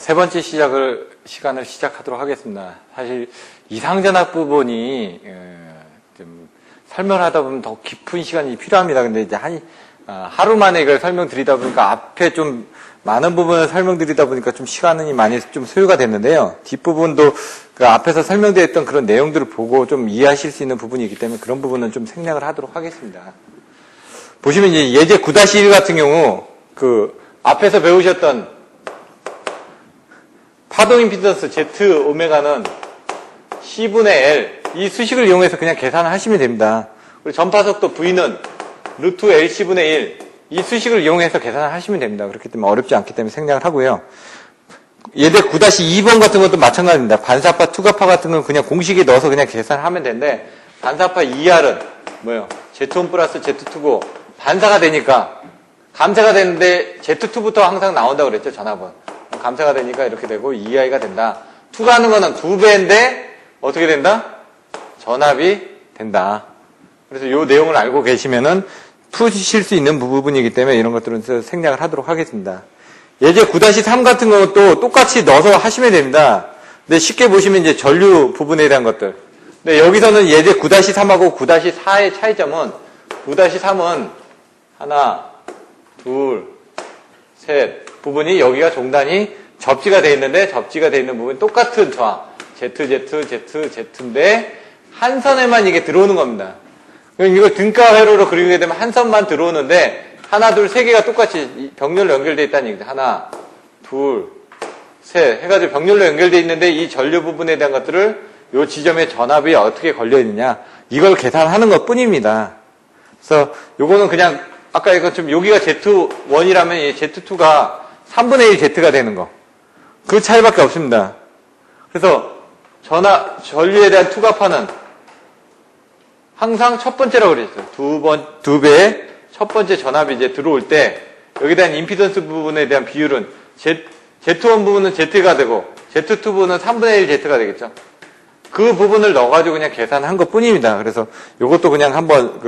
세 번째 시간을 시작하도록 하겠습니다. 사실 이상전압 부분이 좀 설명하다 보면 더 깊은 시간이 필요합니다. 근데 이제 하루 만에 이걸 설명드리다 보니까 앞에 좀 많은 부분을 설명드리다 보니까 좀 시간이 많이 좀 소요가 됐는데요. 뒷부분도 그 앞에서 설명드렸던 그런 내용들을 보고 좀 이해하실 수 있는 부분이 있기 때문에 그런 부분은 좀 생략을 하도록 하겠습니다. 보시면 이제 예제 9-1 같은 경우 그 앞에서 배우셨던 파동 임피던스 Z 오메가는 C분의 L 이 수식을 이용해서 그냥 계산을 하시면 됩니다. 그리고 전파속도 V는 루트 LC분의 1 이 수식을 이용해서 계산을 하시면 됩니다. 그렇기 때문에 어렵지 않기 때문에 생략을 하고요. 예제 9-2번 같은 것도 마찬가지입니다. 반사파, 투가파 같은 건 그냥 공식에 넣어서 그냥 계산하면 되는데 반사파 ER은 뭐예요? Z1 플러스 Z2고 반사가 되니까 감사가 되는데 Z2부터 항상 나온다고 그랬죠, 전압은. 감사가 되니까 이렇게 되고 EI가 된다. 투가하는 거는 2배인데 어떻게 된다? 전압이 된다. 그래서 이 내용을 알고 계시면은 푸실 수 있는 부분이기 때문에 이런 것들은 생략을 하도록 하겠습니다. 예제 9-3 같은 것도 똑같이 넣어서 하시면 됩니다. 근데 쉽게 보시면 이제 전류 부분에 대한 것들. 근데 여기서는 예제 9-3하고 9-4의 차이점은 9-3은 하나, 둘, 셋 부분이 여기가 종단이 접지가 되어 있는데 접지가 되어 있는 부분이 똑같은 저항 Z인데 한 선에만 이게 들어오는 겁니다. 이걸 등가 회로로 그리게 되면 한 선만 들어오는데 하나, 둘, 세 개가 똑같이 병렬로 연결되어 있다는 얘기죠. 하나, 둘, 셋 해가지고 병렬로 연결되어 있는데 이 전류 부분에 대한 것들을 이 지점에 전압이 어떻게 걸려 있느냐 이걸 계산하는 것 뿐입니다. 그래서 요거는 그냥 아까 이것처럼 여기가 Z1이라면 이 Z2가 3분의 1 Z가 되는 거. 그 차이밖에 없습니다. 그래서 전류에 대한 투가파는 항상 첫 번째라고 그랬어요. 두 배의 첫 번째 전압이 이제 들어올 때 여기에 대한 임피던스 부분에 대한 비율은 Z1 부분은 Z가 되고 Z2 부분은 3분의 1 Z가 되겠죠. 그 부분을 넣어가지고 그냥 계산한 것 뿐입니다. 그래서 이것도 그냥 한번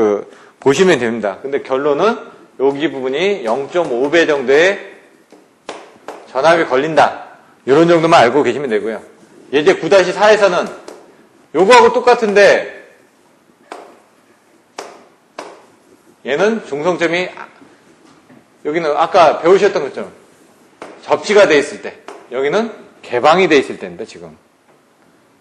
보시면 됩니다. 근데 결론은 여기 부분이 0.5배 정도의 전압이 걸린다. 이런 정도만 알고 계시면 되고요. 예제 9-4에서는 요거하고 똑같은데 얘는 중성점이 여기는 아까 배우셨던 것처럼 접지가 돼 있을 때 여기는 개방이 돼 있을 때인데 지금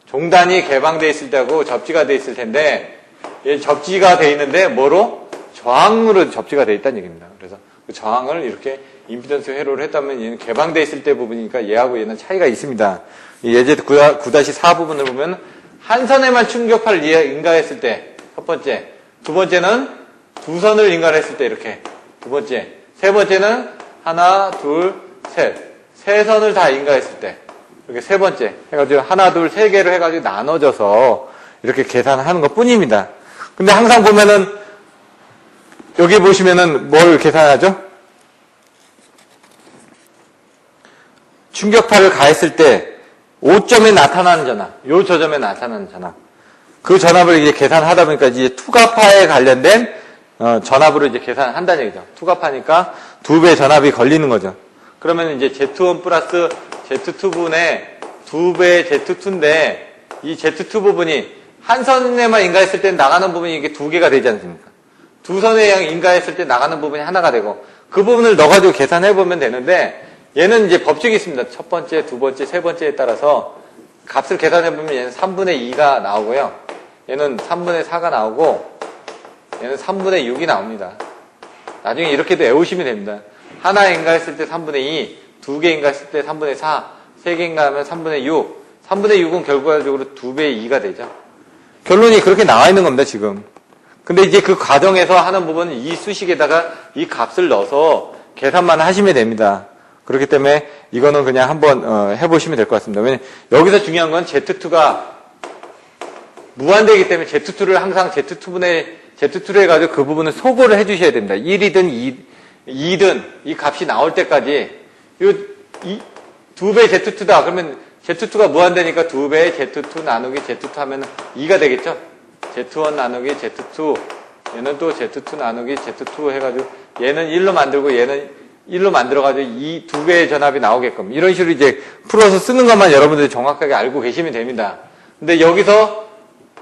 종단이 개방돼 있을 때하고 접지가 돼 있을 텐데 얘 접지가 돼 있는데 뭐로? 저항으로 접지가 돼 있다는 얘기입니다. 그래서 그 저항을 이렇게 임피던스 회로를 했다면 얘는 개방돼 있을 때 부분이니까 얘하고 얘는 차이가 있습니다. 예제 9-4 부분을 보면 한 선에만 충격파를 인가했을 때 첫 번째, 두 번째는 두 선을 인가했을 때 이렇게 두 번째, 세 번째는 하나, 둘, 셋, 세 선을 다 인가했을 때 이렇게 세 번째 해가지고 하나, 둘, 세 개로 해가지고 나눠져서 이렇게 계산하는 것 뿐입니다. 근데 항상 보면은 여기 보시면은 뭘 계산하죠? 충격파를 가했을 때 5점에 나타나는 전압, 요 저점에 나타나는 전압. 그 전압을 이제 계산하다 보니까 이제 투가파에 관련된 전압으로 이제 계산한다는 얘기죠. 투가파니까 2배 전압이 걸리는 거죠. 그러면 이제 Z1 플러스 Z2분의 2배의 Z2인데 이 Z2 부분이 한 선에만 인가했을 때 나가는 부분이 이게 2개가 되지 않습니까? 두 선에 인가했을 때 나가는 부분이 하나가 되고 그 부분을 넣어가지고 계산해보면 되는데 얘는 이제 법칙이 있습니다. 첫 번째, 두 번째, 세 번째에 따라서 값을 계산해보면 얘는 3분의 2가 나오고요. 얘는 3분의 4가 나오고 얘는 3분의 6이 나옵니다. 나중에 이렇게도 외우시면 됩니다. 하나 인가했을 때 3분의 2, 두 개 인가했을 때 3분의 4, 세 개 인가하면 3분의 6. 3분의 6은 결과적으로 2배의 2가 되죠. 결론이 그렇게 나와 있는 겁니다, 지금. 근데 이제 그 과정에서 하는 부분은 이 수식에다가 이 값을 넣어서 계산만 하시면 됩니다. 그렇기 때문에 이거는 그냥 한번 해보시면 될 것 같습니다. 왜냐면 여기서 중요한 건 Z2가 무한대이기 때문에 Z2를 항상 Z2를 해가지고 그 부분을 소거를 해주셔야 됩니다. 1이든 2든 이 값이 나올 때까지 이 2배 Z2다. 그러면 Z2가 무한대니까 2배의 Z2 나누기 Z2 하면 2가 되겠죠? Z1 나누기 Z2 얘는 또 Z2 나누기 Z2 해가지고 얘는 1로 만들고 얘는 1로 만들어가지고 이 두 개의 전압이 나오게끔 이런 식으로 이제 풀어서 쓰는 것만 여러분들이 정확하게 알고 계시면 됩니다. 근데 여기서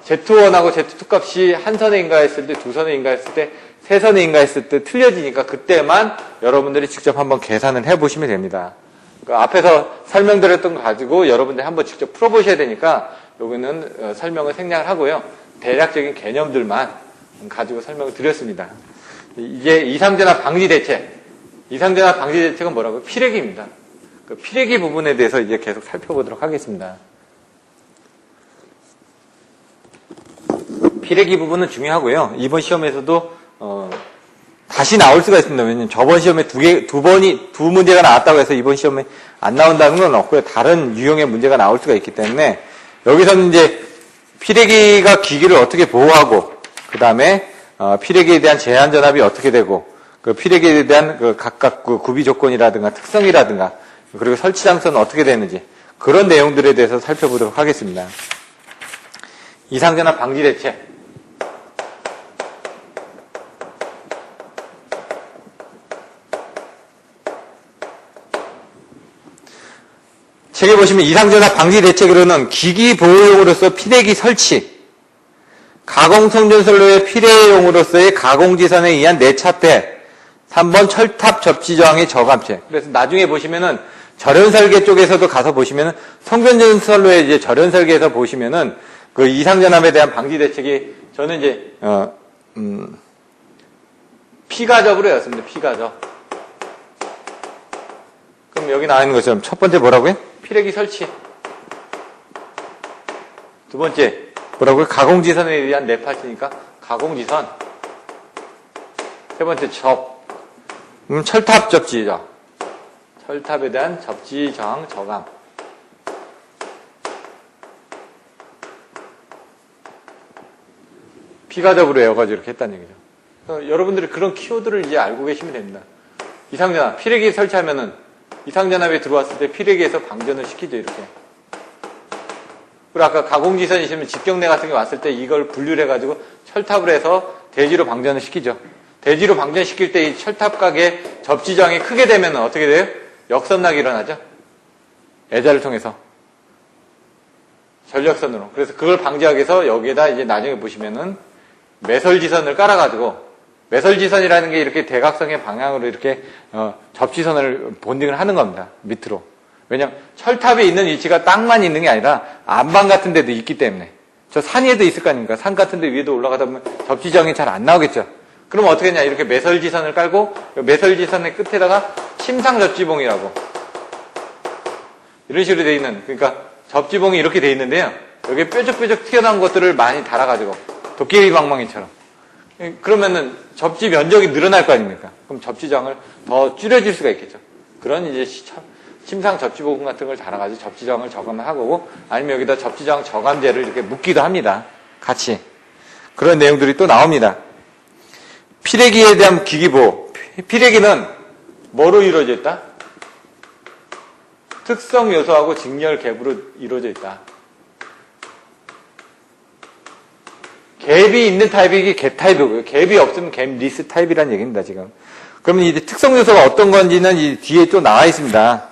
Z1하고 Z2 값이 한 선에 인가했을 때, 두 선에 인가했을 때, 세 선에 인가했을 때 틀려지니까 그때만 여러분들이 직접 한번 계산을 해보시면 됩니다. 그 앞에서 설명드렸던 거 가지고 여러분들이 한번 직접 풀어보셔야 되니까 여기는 설명을 생략을 하고요. 대략적인 개념들만 가지고 설명을 드렸습니다. 이게 이상전압 방지 대책. 이상전압 방지 대책은 뭐라고요? 피레기입니다. 그 피레기 부분에 대해서 이제 계속 살펴보도록 하겠습니다. 피레기 부분은 중요하고요. 이번 시험에서도 다시 나올 수가 있습니다. 왜냐면 저번 시험에 두 문제가 나왔다고 해서 이번 시험에 안 나온다는 건 없고요. 다른 유형의 문제가 나올 수가 있기 때문에 여기서는 이제 피레기가 기기를 어떻게 보호하고 그 다음에 피레기에 대한 제한 전압이 어떻게 되고 그 피레기에 대한 그 각각 그 구비 조건이라든가 특성이라든가 그리고 설치 장소는 어떻게 되는지 그런 내용들에 대해서 살펴보도록 하겠습니다. 이상전압 방지 대책. 책에 보시면 이상전압 방지 대책으로는 기기 보호용으로서 피레기 설치, 가공성전선로의 피레용으로서의 가공지선에 의한 내차폐, 3번 철탑 접지 저항의 저감체. 그래서 나중에 보시면은 절연설계 쪽에서도 가서 보시면은 성전전선로의 이제 절연설계에서 보시면은 그 이상전압에 대한 방지 대책이 저는 이제 피가접으로 였습니다. 피가접. 그럼 여기 나와 있는 것처럼 첫 번째 뭐라고요? 피레기 설치. 두 번째 뭐라고요? 가공지선에 의한 내파치니까 가공지선. 세 번째 접. 철탑 접지죠. 철탑에 대한 접지 저항 저감. 피가접으로 외워가지고 이렇게 했다는 얘기죠. 그래서 여러분들이 그런 키워드를 이제 알고 계시면 됩니다. 이상전압, 피레기 설치하면은 이상전압에 들어왔을 때 피레기에서 방전을 시키죠, 이렇게. 그리고 아까 가공지선이시면 직경내 같은 게 왔을 때 이걸 분류를 해가지고 철탑을 해서 대지로 방전을 시키죠. 대지로 방전시킬 때 이 철탑각의 접지저항이 크게 되면 어떻게 돼요? 역선락이 일어나죠. 애자를 통해서. 전력선으로. 그래서 그걸 방지하기 위해서 여기에다 이제 나중에 보시면은 매설지선을 깔아가지고 매설지선이라는 게 이렇게 대각선의 방향으로 이렇게 접지선을 본딩을 하는 겁니다. 밑으로. 왜냐면 철탑에 있는 위치가 땅만 있는 게 아니라 안방 같은 데도 있기 때문에. 저 산 위에도 있을 거 아닙니까? 산 같은 데 위에도 올라가다 보면 접지정이 잘 안 나오겠죠. 그럼 어떻게 했냐? 이렇게 매설지선을 깔고 매설지선의 끝에다가 침상접지봉이라고 이런 식으로 돼 있는, 그러니까 접지봉이 이렇게 돼 있는데요. 여기에 뾰족뾰족 튀어나온 것들을 많이 달아가지고 도깨비 방망이처럼. 그러면은 접지 면적이 늘어날 거 아닙니까? 그럼 접지장을 더 줄여줄 수가 있겠죠. 그런 이제 침상 접지봉 같은 걸 달아가지고 접지장을 저감하고, 아니면 여기다 접지장 저감제를 이렇게 묶기도 합니다. 같이. 그런 내용들이 또 나옵니다. 피레기에 대한 기기보호. 피레기는 뭐로 이루어져 있다? 특성 요소하고 직렬 갭으로 이루어져 있다. 갭이 있는 타입이 갭 타입이고요. 갭이 없으면 갭 리스 타입이라는 얘기입니다, 지금. 그러면 이제 특성 요소가 어떤 건지는 이 뒤에 또 나와 있습니다.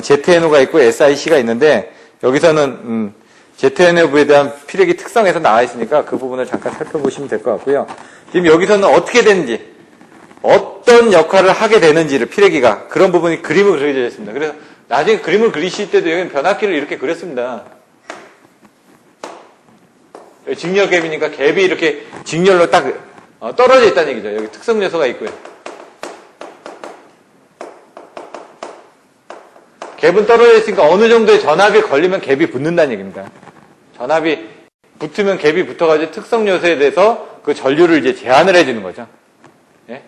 ZNO가 있고 SIC가 있는데, 여기서는, ZNO에 대한 피레기 특성에서 나와 있으니까 그 부분을 잠깐 살펴보시면 될 것 같고요. 지금 여기서는 어떻게 되는지, 어떤 역할을 하게 되는지를 피레기가, 그런 부분이 그림으로 그려져 있습니다. 그래서 나중에 그림을 그리실 때도 여기는 변압기를 이렇게 그렸습니다. 직렬 갭이니까 갭이 이렇게 직렬로 딱 떨어져 있다는 얘기죠. 여기 특성 요소가 있고요. 갭은 떨어져 있으니까 어느 정도의 전압이 걸리면 갭이 붙는다는 얘기입니다. 전압이 붙으면 갭이 붙어가지고 특성 요소에 대해서 그 전류를 이제 제한을 해주는 거죠. 예?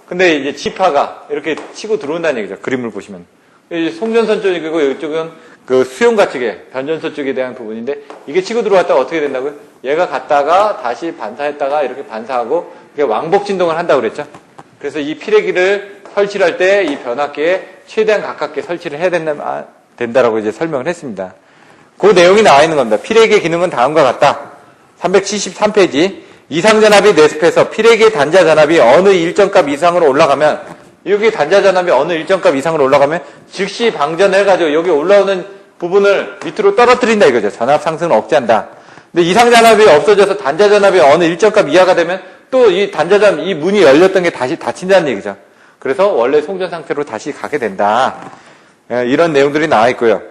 근데 이제 지파가 이렇게 치고 들어온다는 얘기죠. 그림을 보시면. 이제 송전선 쪽이고 이쪽은 그 수용가 쪽에, 변전소 쪽에 대한 부분인데, 이게 치고 들어왔다가 어떻게 된다고요? 얘가 갔다가 다시 반사했다가 이렇게 반사하고, 이게 왕복 진동을 한다고 그랬죠? 그래서 이 피레기를 설치를 할 때 이 변압기에 최대한 가깝게 설치를 해야 된다라고 이제 설명을 했습니다. 그 내용이 나와 있는 겁니다. 피레기의 기능은 다음과 같다. 373페이지. 이상전압이 뇌습해서 피레기의 단자 전압이 어느 일정 값 이상으로 올라가면 여기 단자전압이 어느 일정 값 이상으로 올라가면 즉시 방전해가지고 여기 올라오는 부분을 밑으로 떨어뜨린다 이거죠. 전압 상승을 억제한다. 근데 이상전압이 없어져서 단자전압이 어느 일정 값 이하가 되면 또 이 단자전압, 이 문이 열렸던 게 다시 닫힌다는 얘기죠. 그래서 원래 송전 상태로 다시 가게 된다. 이런 내용들이 나와 있고요.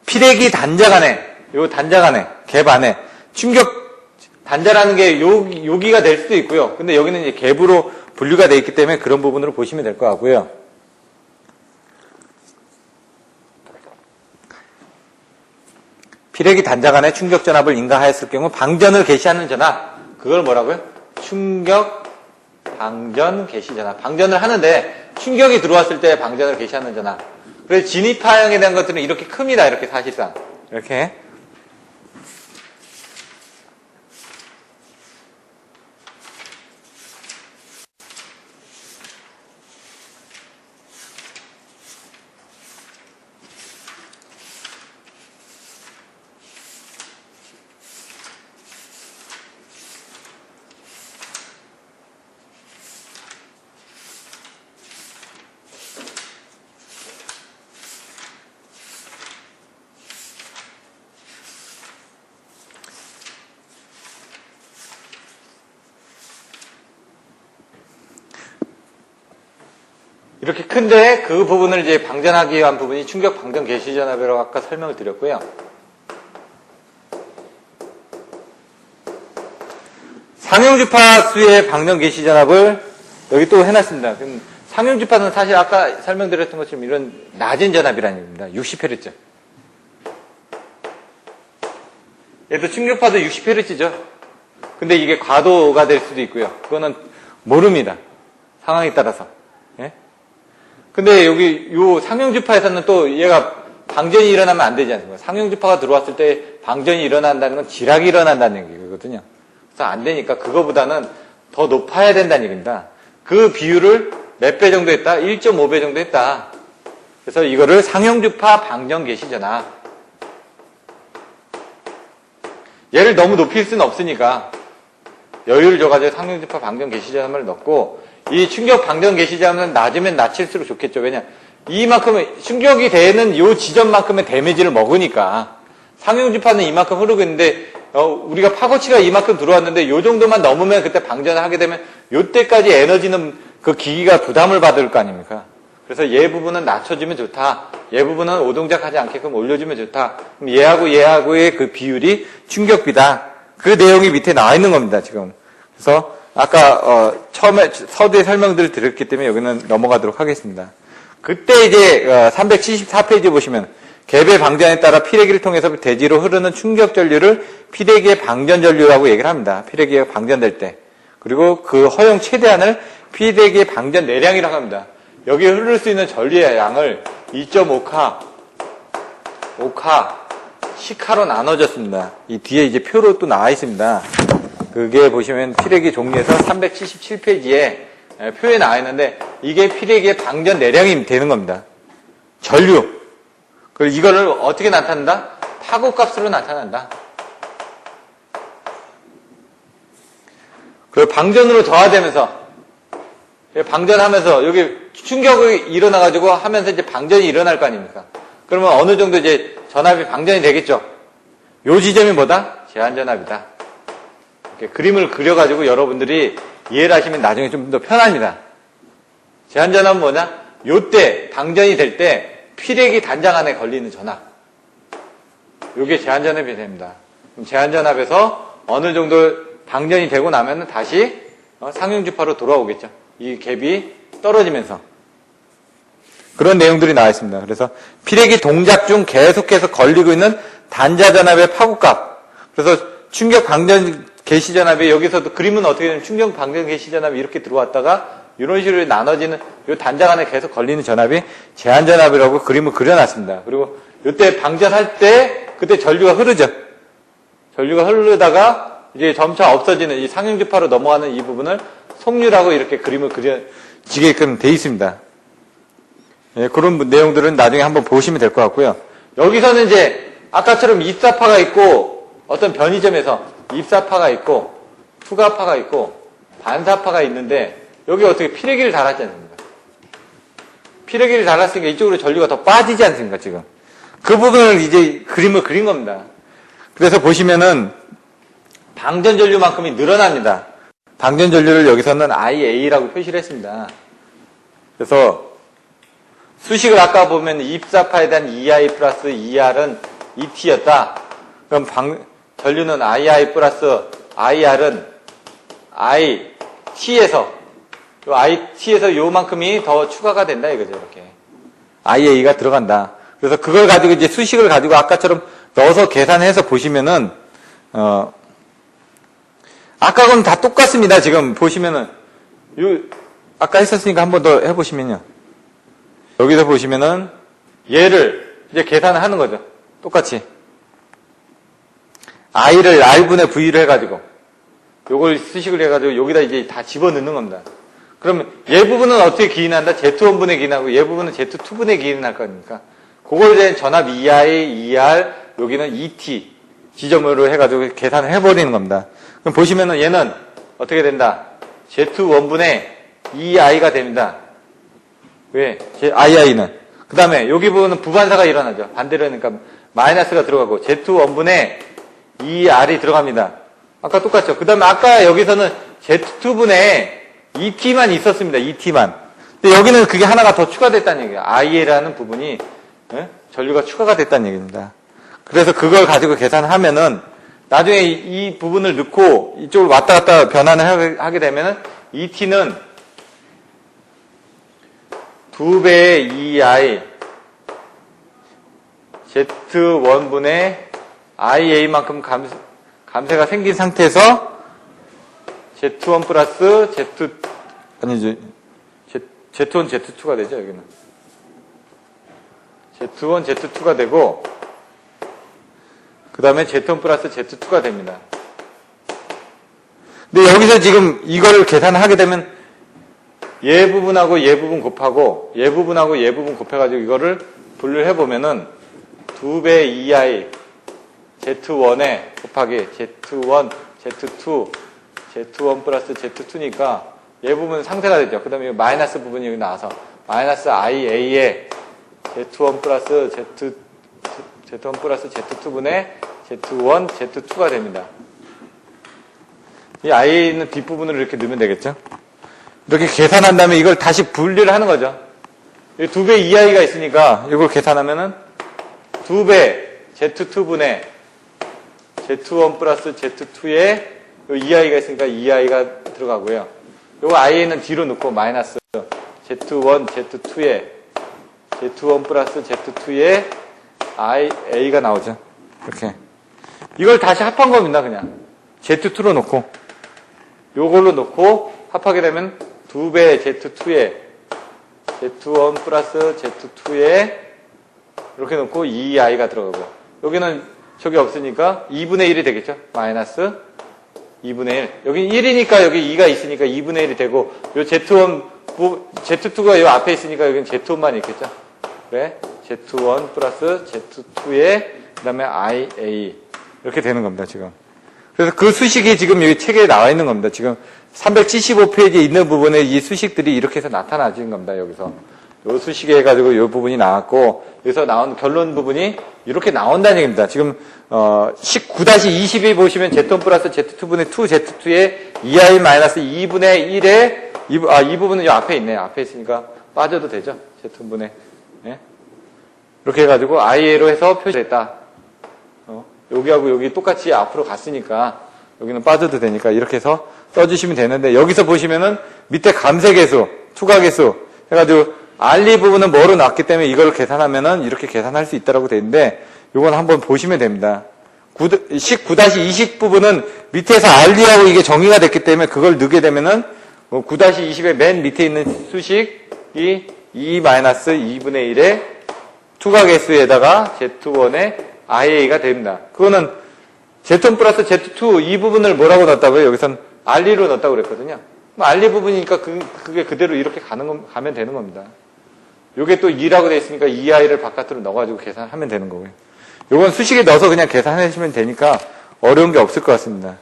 피레기 단자 간에, 요 단자 간에, 갭 안에 충격 단자라는 게 여기가 될 수도 있고요. 근데 여기는 이제 갭으로 분류가 되어 있기 때문에 그런 부분으로 보시면 될 것 같고요. 피레기 단자 간에 충격 전압을 인가하였을 경우 방전을 개시하는 전압, 그걸 뭐라고요? 충격 방전 개시 전압. 방전을 하는데 충격이 들어왔을 때 방전을 개시하는 전압. 그래서 진입하향에 대한 것들은 이렇게 큽니다. 이렇게 사실상 이렇게. 이렇게 큰데 그 부분을 이제 방전하기 위한 부분이 충격 방전 개시 전압이라고 아까 설명을 드렸고요. 상용주파수의 방전 개시 전압을 여기 또 해놨습니다. 그럼 상용주파는 사실 아까 설명드렸던 것처럼 이런 낮은 전압이라는 얘기입니다. 60Hz. 얘도 충격파도 60Hz죠. 근데 이게 과도가 될 수도 있고요. 그거는 모릅니다. 상황에 따라서. 예? 근데 여기 요 상용주파에서는 또 얘가 방전이 일어나면 안 되지 않습니까? 상용주파가 들어왔을 때 방전이 일어난다는 건 지락이 일어난다는 얘기거든요. 그래서 안 되니까 그거보다는 더 높아야 된다는 얘기입니다. 그 비율을 몇 배 정도 했다? 1.5배 정도 했다. 그래서 이거를 상용주파 방전 개시 전압. 얘를 너무 높일 수는 없으니까 여유를 줘가지고 상용주파 방전 개시 전압을 넣고, 이 충격 방전 개시 전압은 낮으면 낮출수록 좋겠죠. 왜냐? 이만큼은 충격이 되는 요 지점만큼의 데미지를 먹으니까. 상용주파는 이만큼 흐르고 있는데 우리가 파고치가 이만큼 들어왔는데 요 정도만 넘으면 그때 방전을 하게 되면 요때까지 에너지는 그 기기가 부담을 받을 거 아닙니까? 그래서 얘 부분은 낮춰주면 좋다. 얘 부분은 오동작하지 않게끔 올려주면 좋다. 그럼 얘하고의 그 비율이 충격비다. 그 내용이 밑에 나와 있는 겁니다, 지금. 그래서 아까 처음에 서두에 설명들을 드렸기 때문에 여기는 넘어가도록 하겠습니다. 그때 이제 374페이지 보시면 갭의 방전에 따라 피레기를 통해서 대지로 흐르는 충격 전류를 피레기의 방전 전류라고 얘기를 합니다. 피레기가 방전될 때. 그리고 그 허용 최대한을 피레기의 방전 내량이라고 합니다. 여기에 흐를 수 있는 전류의 양을 2.5카, 5카, 10카로 나눠졌습니다. 이 뒤에 이제 표로 또 나와 있습니다. 그게 보시면 피레기 종류에서 377페이지에 표에 나와 있는데 이게 피레기의 방전 내량이 되는 겁니다. 전류. 그리고 이거를 어떻게 나타낸다? 파고값으로 나타난다. 그리고 방전으로 저하되면서, 방전하면서 여기 충격이 일어나가지고 하면서 이제 방전이 일어날 거 아닙니까? 그러면 어느 정도 이제 전압이 방전이 되겠죠? 요 지점이 뭐다? 제한전압이다. 이렇게 그림을 그려가지고 여러분들이 이해를 하시면 나중에 좀 더 편합니다. 제한전압은 뭐냐? 요때 방전이 될 때 피레기 단장 안에 걸리는 전압. 요게 제한전압이 됩니다. 그럼 제한전압에서 어느 정도 방전이 되고 나면은 다시 상용주파로 돌아오겠죠. 이 갭이 떨어지면서. 그런 내용들이 나와 있습니다. 그래서 피레기 동작 중 계속해서 걸리고 있는 단자전압의 파고값. 그래서 충격 방전 개시전압이 여기서도 그림은 어떻게 되냐면 충격 방전 개시전압이 이렇게 들어왔다가 이런 식으로 나눠지는 이 단자 안에 계속 걸리는 전압이 제한전압이라고 그림을 그려놨습니다. 그리고 이때 방전할 때 그때 전류가 흐르죠. 전류가 흐르다가 이제 점차 없어지는 이 상용주파로 넘어가는 이 부분을 속류라고 이렇게 그림을 그려지게끔 돼 있습니다. 예, 그런 내용들은 나중에 한번 보시면 될 것 같고요. 여기서는 이제 아까처럼 입사파가 있고 어떤 변이점에서 입사파가 있고 투가파가 있고 반사파가 있는데 여기 어떻게 피레기를 달았지 않습니까? 피레길이 달랐으니까 이쪽으로 전류가 더 빠지지 않습니까, 지금? 그 부분을 이제 그림을 그린 겁니다. 그래서 보시면은 방전 전류만큼이 늘어납니다. 방전 전류를 여기서는 IA라고 표시를 했습니다. 그래서 수식을 아까 보면 입사파에 대한 EI 플러스 ER은 ET였다. 그럼 전류는 II 플러스 IR은 IT에서 IT에서 요만큼이 더 추가가 된다 이거죠. 이렇게 IA가 들어간다. 그래서 그걸 가지고 이제 수식을 가지고 아까처럼 넣어서 계산해서 보시면은 아까는 다 똑같습니다. 지금 보시면은 아까 했었으니까 한 번 더 해보시면요. 여기서 보시면은 얘를 이제 계산을 하는 거죠. 똑같이 I를 R분의 V를 해가지고 요걸 수식을 해가지고 여기다 이제 다 집어넣는 겁니다. 그러면 얘 부분은 어떻게 기인한다? Z1분의 기인하고 얘 부분은 Z2분의 기인할 거니까 그걸 이제 전압 EI, ER 여기는 ET 지점으로 해가지고 계산을 해버리는 겁니다. 그럼 보시면은 얘는 어떻게 된다? Z1분의 EI가 됩니다. 왜? II는. 그 다음에 여기 부분은 부반사가 일어나죠. 반대로 하니까 마이너스가 들어가고 Z1분의 ER이 들어갑니다. 아까 똑같죠. 그 다음에 아까 여기서는 Z2분의 ET만 있었습니다. ET만. 근데 여기는 그게 하나가 더 추가됐다는 얘기예요. IA라는 부분이 전류가 추가가 됐다는 얘기입니다. 그래서 그걸 가지고 계산하면은 나중에 이 부분을 넣고 이쪽으로 왔다 갔다 변환을 하게 되면은 ET는 2배의 EI Z1분의 IA만큼 감쇄가 생긴 상태에서 Z1 플러스 Z1, Z2가 되죠, 여기는. Z1, Z2가 되고, 그 다음에 Z1 플러스 Z2가 됩니다. 근데 여기서 지금 이거를 계산하게 되면 얘 부분하고 얘 부분 곱하고 얘 부분하고 얘 부분 곱해가지고 이거를 분류를 해보면은 2배 EI Z1에 곱하기 Z1, Z2, Z1 플러스 Z2니까 얘 부분은 상쇄가 되죠. 그 다음에 마이너스 부분이 여기 나와서 마이너스 IA에 Z1 플러스 Z1 플러스 Z2분의 Z1, Z2가 됩니다. 이 IA는 뒷부분으로 이렇게 넣으면 되겠죠. 이렇게 계산한 다음에 이걸 다시 분리를 하는 거죠. 2배 EI가 있으니까 이걸 계산하면은 2배 Z2분의 Z1 플러스 Z2에 EI가 있으니까 EI가 들어가고요. 요거 IA는 뒤로 넣고 마이너스 Z1, Z2에 Z1 플러스 Z2에 IA가 나오죠. 이렇게. 이걸 다시 합한 겁니다, 그냥. Z2로 놓고. 요걸로 놓고 합하게 되면 2배 Z2에 Z1 플러스 Z2에 이렇게 놓고 EI가 들어가고. 여기는 저기 없으니까 2분의 1이 되겠죠. 마이너스 2분의 1. 여기 1이니까 여기 2가 있으니까 2분의 1이 되고, 요 Z1, Z2가 요 앞에 있으니까 여기는 Z1만 있겠죠. 그래. Z1 플러스 Z2에, 그 다음에 IA. 이렇게 되는 겁니다, 지금. 그래서 그 수식이 지금 여기 책에 나와 있는 겁니다. 지금 375페이지에 있는 부분에 이 수식들이 이렇게 해서 나타나지는 겁니다, 여기서. 요 수식에 해가지고 요 부분이 나왔고, 여기서 나온 결론 부분이 이렇게 나온다는 얘기입니다. 지금, 19-22 보시면 Z1 플러스 Z2분의 2Z2에 EI-2분의 1에, 이 부분은 요 앞에 있네요. 앞에 있으니까 빠져도 되죠. Z1분의. 예? 이렇게 해가지고 IA로 해서 표시했다. 여기하고 여기 똑같이 앞으로 갔으니까 여기는 빠져도 되니까 이렇게 해서 써주시면 되는데, 여기서 보시면은 밑에 감쇄계수, 추가계수 해가지고 RE 부분은 뭐로 나왔기 때문에 이걸 계산하면은 이렇게 계산할 수 있다라고 되어 있는데, 요건 한번 보시면 됩니다. 19-20 부분은 밑에서 RE하고 이게 정의가 됐기 때문에 그걸 넣게 되면은 9-20의 맨 밑에 있는 수식이 E-2분의 1의 추가계수에다가 Z1의 IA가 됩니다. 그거는 Z1 플러스 Z2 이 부분을 뭐라고 넣었다고요? 여기선 RE로 넣었다고 그랬거든요. RE 부분이니까 그게 그대로 이렇게 가면 되는 겁니다. 요게 또 2라고 되어 있으니까 EI를 바깥으로 넣어가지고 계산하면 되는 거고요. 요건 수식에 넣어서 그냥 계산하시면 되니까 어려운 게 없을 것 같습니다.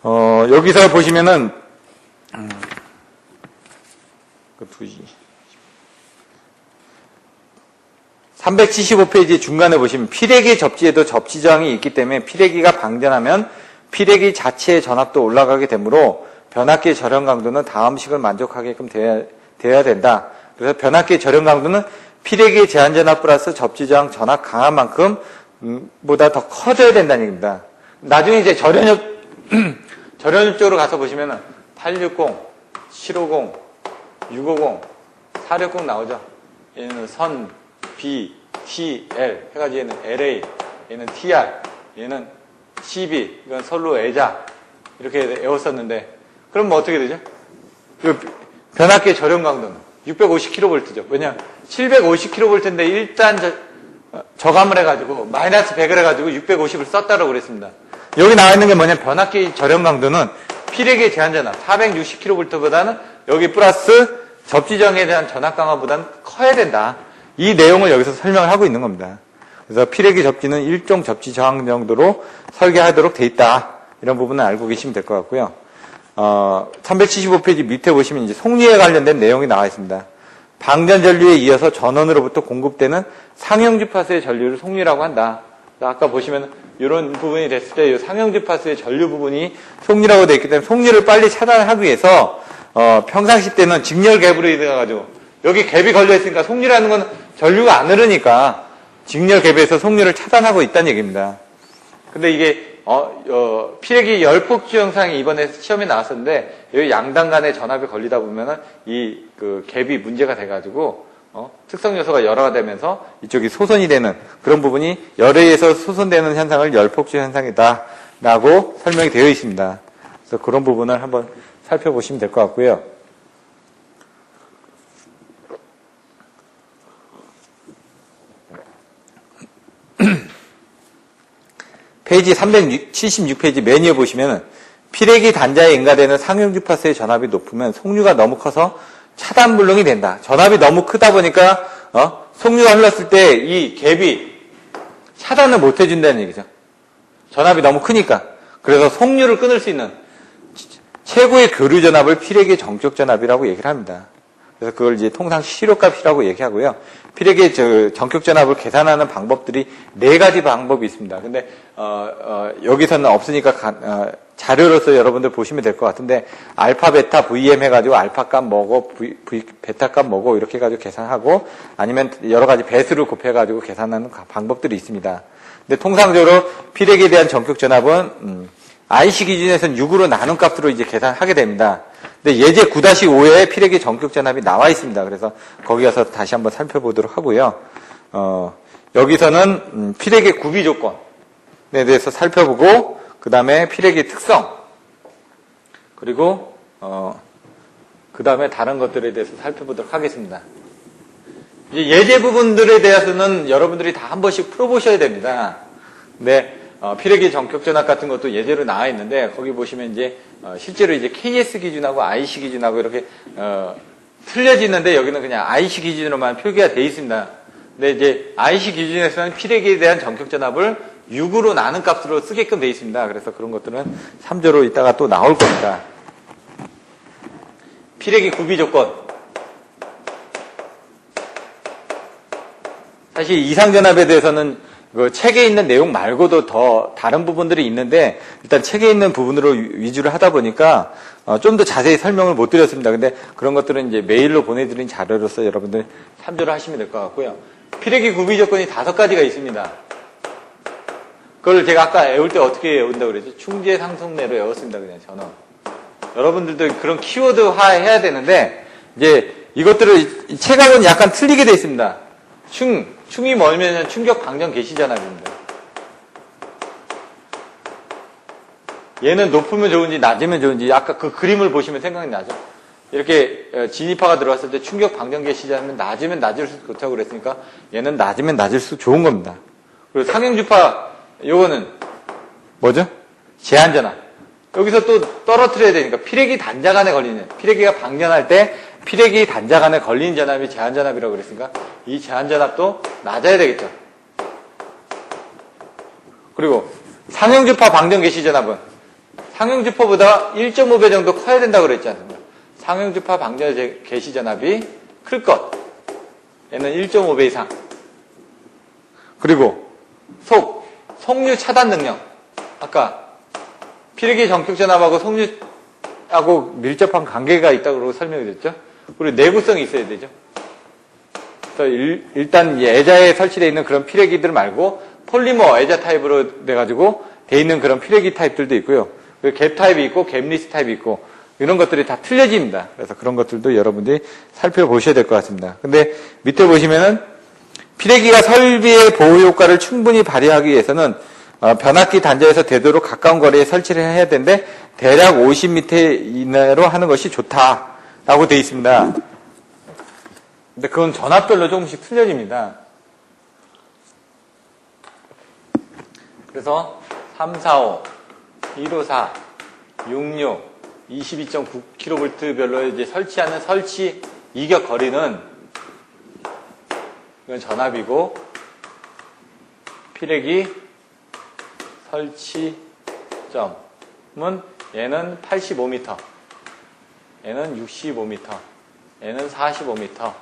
여기서 보시면은, 375페이지 중간에 보시면 피레기 접지에도 접지 저항이 있기 때문에 피레기가 방전하면 피레기 자체의 전압도 올라가게 되므로 변압기의 절연 강도는 다음 식을 만족하게끔 되어야 된다. 그래서 변압기의 절연 강도는 피레기의 제한 전압 플러스 접지 저항 전압 강한 만큼 보다 더 커져야 된다는 얘기입니다. 나중에 이제 절연력 쪽으로 가서 보시면은 860, 750, 650, 460 나오죠. 얘는 선, B, T, L 해가지고 얘는 LA, 얘는 TR, 얘는 CB, 이건 선로 애자 이렇게 외웠었는데 그럼 뭐 어떻게 되죠? 변압기의 절연 강도는 650kV죠. 왜냐 750kV인데 일단 저감을 해가지고 마이너스 100을 해가지고 650을 썼다고 그랬습니다. 여기 나와 있는 게 뭐냐 변압기 절연 강도는 피레기의 제한 전압 460kV보다는 여기 플러스 접지정에 대한 전압 강화보다는 커야 된다. 이 내용을 여기서 설명을 하고 있는 겁니다. 그래서 피레기 접지는 일종 접지 저항 정도로 설계하도록 돼 있다. 이런 부분은 알고 계시면 될 것 같고요. 375페이지 밑에 보시면 이제 속류에 관련된 내용이 나와 있습니다. 방전 전류에 이어서 전원으로부터 공급되는 상형 주파수의 전류를 속류라고 한다. 아까 보시면 이런 부분이 됐을 때 이 상형 주파수의 전류 부분이 속류라고 되어 있기 때문에 속류를 빨리 차단하기 위해서 평상시 때는 직렬 갭으로 들어가가지고 여기 갭이 걸려 있으니까 속류라는 건 전류가 안 흐르니까 직렬 갭에서 속류를 차단하고 있다는 얘기입니다. 근데 이게 피레기 열폭주 현상이 이번에 시험에 나왔었는데 여기 양단 간의 전압이 걸리다 보면은 이 갭이 문제가 돼가지고 특성 요소가 열화가 되면서 이쪽이 소선이 되는 그런 부분이 열에 의해서 소선되는 현상을 열폭주 현상이다라고 설명이 되어 있습니다. 그래서 그런 부분을 한번 살펴보시면 될 것 같고요. 페이지 376페이지 메뉴에 보시면 피레기 단자에 인가되는 상형 주파수의 전압이 높으면 속류가 너무 커서 차단 불능이 된다. 전압이 너무 크다 보니까 속류가 흘렀을 때 이 갭이 차단을 못 해준다는 얘기죠. 전압이 너무 크니까. 그래서 속류를 끊을 수 있는 최고의 교류 전압을 피레기 정적 전압이라고 얘기를 합니다. 그래서 그걸 이제 통상 시료값이라고 얘기하고요. 피레기 정격 전압을 계산하는 방법들이 4가지 방법이 있습니다. 근데 여기서는 없으니까 자료로서 여러분들 보시면 될 것 같은데 알파, 베타, VM 해가지고 알파 값 뭐고 베타 값 뭐고 이렇게 해가지고 계산하고 아니면 여러 가지 배수를 곱해가지고 계산하는 방법들이 있습니다. 근데 통상적으로 피레기에 대한 정격 전압은 IC 기준에서는 6으로 나눈 값으로 이제 계산하게 됩니다. 근데 예제 9-5에 피레기 정격 전압이 나와 있습니다. 그래서 거기 가서 다시 한번 살펴보도록 하고요. 여기서는 피레기 구비 조건에 대해서 살펴보고 그 다음에 피레기 특성 그리고 그 다음에 다른 것들에 대해서 살펴보도록 하겠습니다. 이제 예제 부분들에 대해서는 여러분들이 다 한 번씩 풀어보셔야 됩니다. 근데 피레기 정격 전압 같은 것도 예제로 나와 있는데 거기 보시면 이제 실제로 이제 KS 기준하고 IC 기준하고 이렇게 틀려지는데 여기는 그냥 IC 기준으로만 표기가 되어 있습니다. 근데 이제 IC 기준에서는 피레기에 대한 정격 전압을 6으로 나눈 값으로 쓰게끔 되어 있습니다. 그래서 그런 것들은 3조로 이따가 또 나올 겁니다. 피레기 구비 조건. 사실 이상 전압에 대해서는 그 책에 있는 내용 말고도 더 다른 부분들이 있는데 일단 책에 있는 부분으로 위주로 하다 보니까 좀 더 자세히 설명을 못 드렸습니다. 근데 그런 것들은 이제 메일로 보내드린 자료로서 여러분들 참조를 하시면 될 것 같고요. 피레기 구비 조건이 5가지가 있습니다. 그걸 제가 아까 외울 때 어떻게 외운다고 그랬죠? 충제 상속내로 외웠습니다. 그냥 저는. 여러분들도 그런 키워드화 해야 되는데 이제 이것들을 체감은 약간 틀리게 되어 있습니다. 충이 뭐냐면 충격 방전 개시 전압입니다. 얘는 높으면 좋은지 낮으면 좋은지 아까 그 그림을 보시면 생각이 나죠. 이렇게 진입파가 들어왔을 때 충격 방전 개시 전압은 낮으면 낮을수록 좋다고 그랬으니까 얘는 낮으면 낮을수록 좋은 겁니다. 그리고 상형주파 요거는 뭐죠? 제한 전압. 여기서 또 떨어뜨려야 되니까 피레기 단자 간에 걸리는 피레기가 방전할 때 피레기 단자 간에 걸리는 전압이 제한 전압이라고 그랬으니까 이 제한 전압도 낮아야 되겠죠. 그리고 상형주파 방전 개시 전압은 상형주파보다 1.5배 정도 커야 된다고 그랬지 않습니까? 상형주파 방전 개시 전압이 클 것. 얘는 1.5배 이상. 그리고 속류 차단 능력. 아까 피레기 전격 전압하고 속류하고 밀접한 관계가 있다고 설명해 드렸죠. 그리고 내구성이 있어야 되죠. 그래서 일단 애자에 설치되어 있는 그런 피레기들 말고 폴리머 애자 타입으로 돼가지고 돼 있는 그런 피레기 타입들도 있고요. 갭 타입이 있고 갭 리스 타입이 있고 이런 것들이 다 틀려집니다. 그래서 그런 것들도 여러분들이 살펴보셔야 될 것 같습니다. 근데 밑에 보시면은 피레기가 설비의 보호 효과를 충분히 발휘하기 위해서는 변압기 단자에서 되도록 가까운 거리에 설치를 해야 되는데 대략 50m 이내로 하는 것이 좋다라고 되어 있습니다. 근데 그건 전압별로 조금씩 틀려집니다. 그래서 345, 154, 66, 22.9kV 별로 이제 설치하는 설치 이격 거리는 이건 전압이고 피레기 설치점은 얘는 85m, 얘는 65m, 얘는 45m,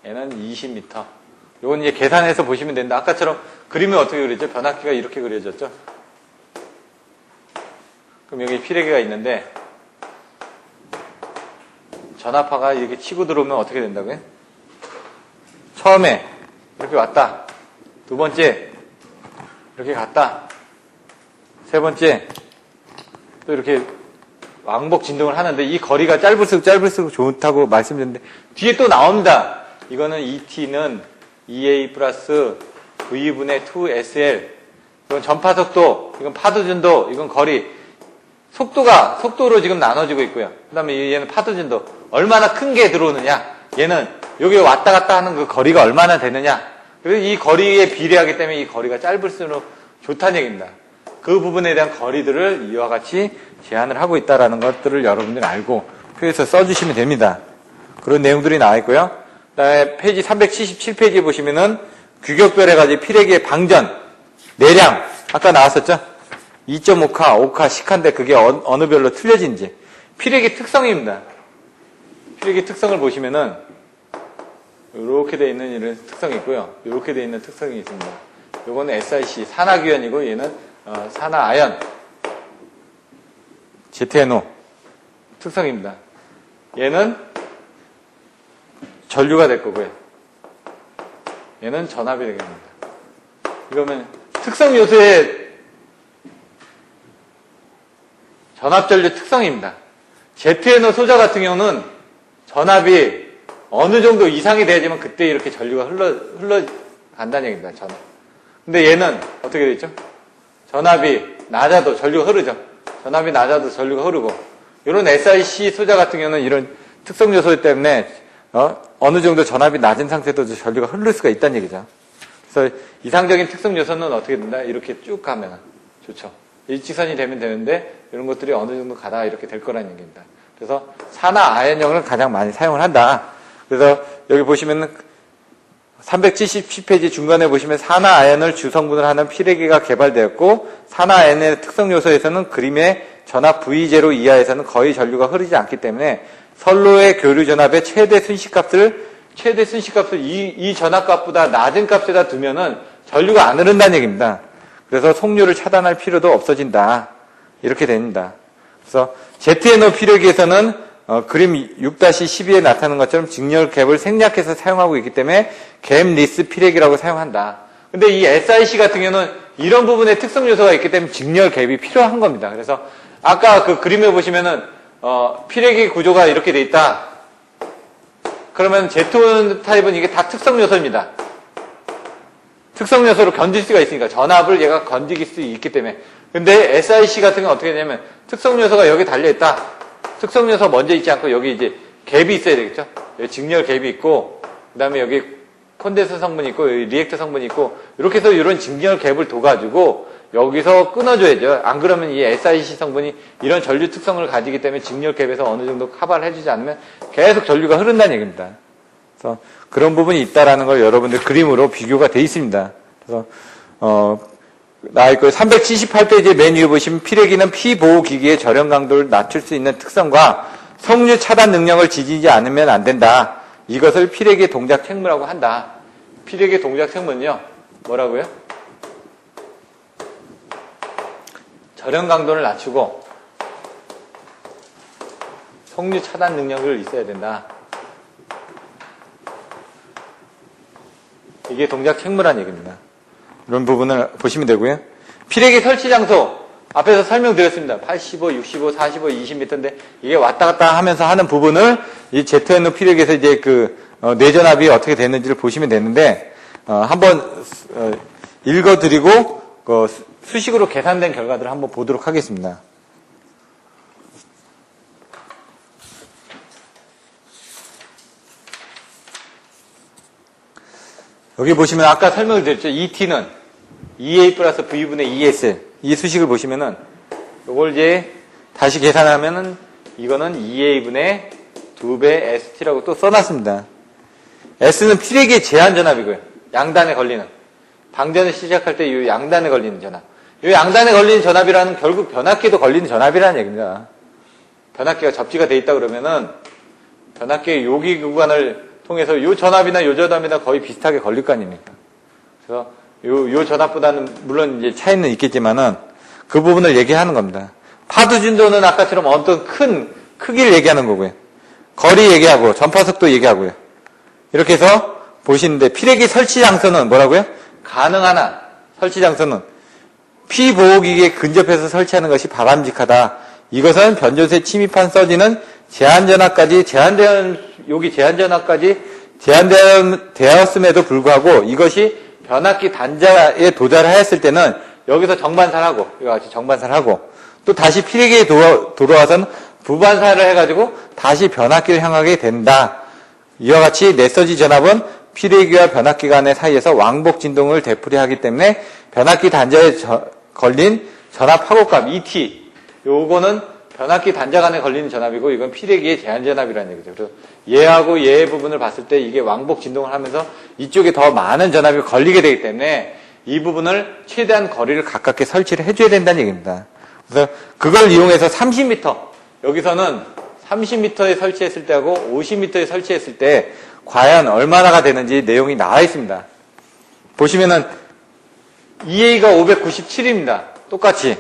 얘는 20m. 요건 이제 계산해서 보시면 된다. 아까처럼 그림이 어떻게 그려졌죠? 변압기가 이렇게 그려졌죠? 그럼 여기 피레기가 있는데 전압파가 이렇게 치고 들어오면 어떻게 된다고요? 처음에 이렇게 왔다. 두 번째 이렇게 갔다. 세 번째 또 이렇게 왕복 진동을 하는데 이 거리가 짧을수록 좋다고 말씀드렸는데 뒤에 또 나옵니다. 이거는 ET는 EA 플러스 V분의 2SL. 이건 전파속도, 이건 파도준도, 이건 거리. 속도로 지금 나눠지고 있고요. 그 다음에 얘는 파도준도. 얼마나 큰 게 들어오느냐. 얘는 여기 왔다 갔다 하는 그 거리가 얼마나 되느냐. 그래서 이 거리에 비례하기 때문에 이 거리가 짧을수록 좋다는 얘기입니다. 그 부분에 대한 거리들을 이와 같이 제한을 하고 있다는 것들을 여러분들이 알고 표에서 써주시면 됩니다. 그런 내용들이 나와 있고요. 그다음에 페이지 377페이지에 보시면은 규격별에 가지고 피레기의 방전, 내량 아까 나왔었죠? 2.5카, 5카, 10카인데 그게 어느 별로 틀려진지. 피레기 특성입니다. 피레기 특성을 보시면은 이렇게 돼 있는 이런 특성이 있고요. 이렇게 돼 있는 특성이 있습니다. 요거는 SiC 산화규현이고 얘는 산화아연 ZNO 특성입니다. 얘는 전류가 될 거고요. 얘는 전압이 되겠습니다. 이러면 특성 요소의 전압전류 특성입니다. ZNO 소자 같은 경우는 전압이 어느 정도 이상이 돼야지만 그때 이렇게 전류가 흘러간다는 얘기입니다. 전압. 근데 얘는 어떻게 되죠? 전압이 낮아도 전류가 흐르죠. 전압이 낮아도 전류가 흐르고 이런 SiC 소자 같은 경우는 이런 특성 요소 때문에 어느 정도 전압이 낮은 상태도 전류가 흐를 수가 있다는 얘기죠. 그래서 이상적인 특성 요소는 어떻게 된다? 이렇게 쭉 가면 좋죠. 일직선이 되면 되는데 이런 것들이 어느 정도 가다가 이렇게 될 거라는 얘기입니다. 그래서 산화아연형을 가장 많이 사용을 한다. 그래서 여기 보시면은 377페이지 중간에 보시면 산화아연을 주성분을 하는 피레기가 개발되었고 산화아연의 특성 요소에서는 그림의 전압 V0 이하에서는 거의 전류가 흐르지 않기 때문에 선로의 교류 전압의 최대 순식값을 이 전압값보다 낮은 값에다 두면은 전류가 안 흐른다는 얘기입니다. 그래서 속류를 차단할 필요도 없어진다. 이렇게 됩니다. 그래서 ZNO 피레기에서는 그림 6-12에 나타나는 것처럼 직렬 갭을 생략해서 사용하고 있기 때문에 갭 리스 피레기라고 사용한다. 근데 이 SiC 같은 경우는 이런 부분에 특성 요소가 있기 때문에 직렬 갭이 필요한 겁니다. 그래서 아까 그 그림에 보시면은 피레기 구조가 이렇게 돼 있다. 그러면 Z 타입은 이게 다 특성 요소입니다. 특성 요소로 견딜 수가 있으니까 전압을 얘가 견디길 수 있기 때문에. 근데 SiC 같은 경우는 어떻게 되냐면 특성 요소가 여기 달려 있다. 특성 요소 먼저 있지 않고 여기 이제 갭이 있어야 되겠죠. 여기 직렬 갭이 있고 그다음에 여기 콘덴서 성분이 있고 여기 리액터 성분이 있고 이렇게 해서 이런 직렬 갭을 둬가지고 여기서 끊어줘야죠. 안 그러면 이 SiC 성분이 이런 전류 특성을 가지기 때문에 직렬 갭에서 어느 정도 커버를 해주지 않으면 계속 전류가 흐른다는 얘기입니다. 그래서 그런 부분이 있다라는 걸 여러분들 그림으로 비교가 돼 있습니다. 그래서 나와있고 378페이지 맨 위에 보시면 피레기는 피보호기기의 절연 강도를 낮출 수 있는 특성과 속류 차단 능력을 지지지 않으면 안 된다. 이것을 피레기 동작 책무라고 한다. 피레기 동작 책무는요. 뭐라고요? 절연 강도를 낮추고 속류 차단 능력을 있어야 된다. 이게 동작 책무란 얘기입니다. 이런 부분을 보시면 되고요. 피레기 설치 장소 앞에서 설명드렸습니다. 85, 65, 45, 20m인데 이게 왔다 갔다 하면서 하는 부분을 이 ZNO 피레기에서 이제 뇌전압이 어떻게 됐는지를 보시면 되는데 한번 읽어드리고 수식으로 계산된 결과들을 한번 보도록 하겠습니다. 여기 보시면 아까 설명을 드렸죠. ET는 EA 플러스 V분의 ES 이 수식을 보시면은 이걸 이제 다시 계산하면은 이거는 EA분의 2배 ST라고 또 써놨습니다. S는 피레기의 제한 전압이고요. 양단에 걸리는 방전을 시작할 때 이 양단에 걸리는 전압. 이 양단에 걸리는 전압이라는 결국 변압기에도 걸리는 전압이라는 얘기입니다. 변압기가 접지가 돼 있다 그러면은 변압기의 요기 구간을 통해서 요 전압이나 요 전압이나 거의 비슷하게 걸릴 거 아닙니까? 그래서 요 전압보다는 물론 이제 차이는 있겠지만은 그 부분을 얘기하는 겁니다. 파도 진도는 아까처럼 어떤 큰 크기를 얘기하는 거고요. 거리 얘기하고 전파속도 얘기하고요. 이렇게 해서 보시는데 피레기 설치 장소는 뭐라고요? 가능한 한 설치 장소는 피보호기기에 근접해서 설치하는 것이 바람직하다. 이것은 변조소에 침입한 서지는 제한전압까지 제한되었음에도 불구하고 이것이 변압기 단자에 도달하였을 때는 여기서 정반사를 하고 이와 같이 정반사를 하고 또 다시 피레기에 돌아와서는 부반사를 해가지고 다시 변압기를 향하게 된다. 이와 같이 넷서지 전압은 피레기와 변압기 간의 사이에서 왕복 진동을 되풀이하기 때문에 변압기 단자에 걸린 전압 파고값 ET 요거는 변압기 단자 간에 걸리는 전압이고 이건 피레기의 제한 전압이라는 얘기죠. 그래서 얘하고 얘의 부분을 봤을 때 이게 왕복 진동을 하면서 이쪽에 더 많은 전압이 걸리게 되기 때문에 이 부분을 최대한 거리를 가깝게 설치를 해줘야 된다는 얘기입니다. 그래서 그걸 이용해서 30m 여기서는 30m에 설치했을 때하고 50m에 설치했을 때 과연 얼마나가 되는지 내용이 나와 있습니다. 보시면은 EA가 597입니다. 똑같이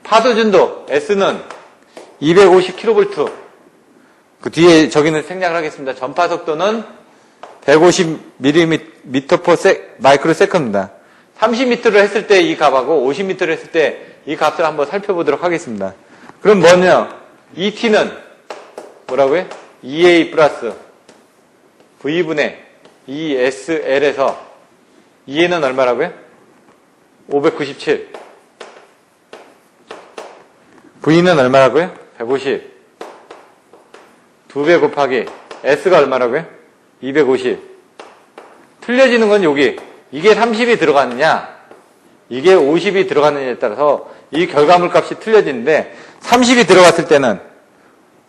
파도 준도 S는 250kV. 그 뒤에 저기는 생략을 하겠습니다. 전파 속도는 150mm/마이크로세컨드입니다. 30m를 했을 때 이 값하고 50m를 했을 때 이 값을 한번 살펴보도록 하겠습니다. 그럼 뭐냐? ET는 뭐라고요? EA 플러스 V분의 ESL에서 EA는 얼마라고요? 597. V는 얼마라고요? 150. 2배 곱하기 S가 얼마라고요? 250. 틀려지는 건 여기. 이게 30이 들어갔느냐, 이게 50이 들어갔느냐에 따라서 이 결과물 값이 틀려지는데 30이 들어갔을 때는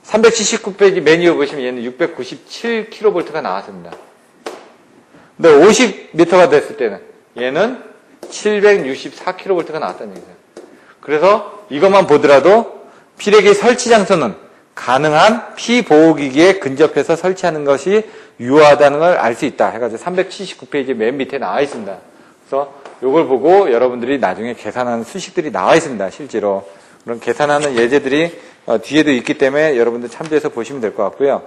379페이지 메뉴 보시면 얘는 697kV가 나왔습니다. 근데 50m가 됐을 때는 얘는 764kV가 나왔다는 얘기죠. 그래서 이것만 보더라도 피레기 설치 장소는 가능한 피보호기기에 근접해서 설치하는 것이 유효하다는 걸 알 수 있다 해가지고 379페이지 맨 밑에 나와 있습니다. 그래서 이걸 보고 여러분들이 나중에 계산하는 수식들이 나와 있습니다. 실제로 그런 계산하는 예제들이 뒤에도 있기 때문에 여러분들 참조해서 보시면 될 것 같고요.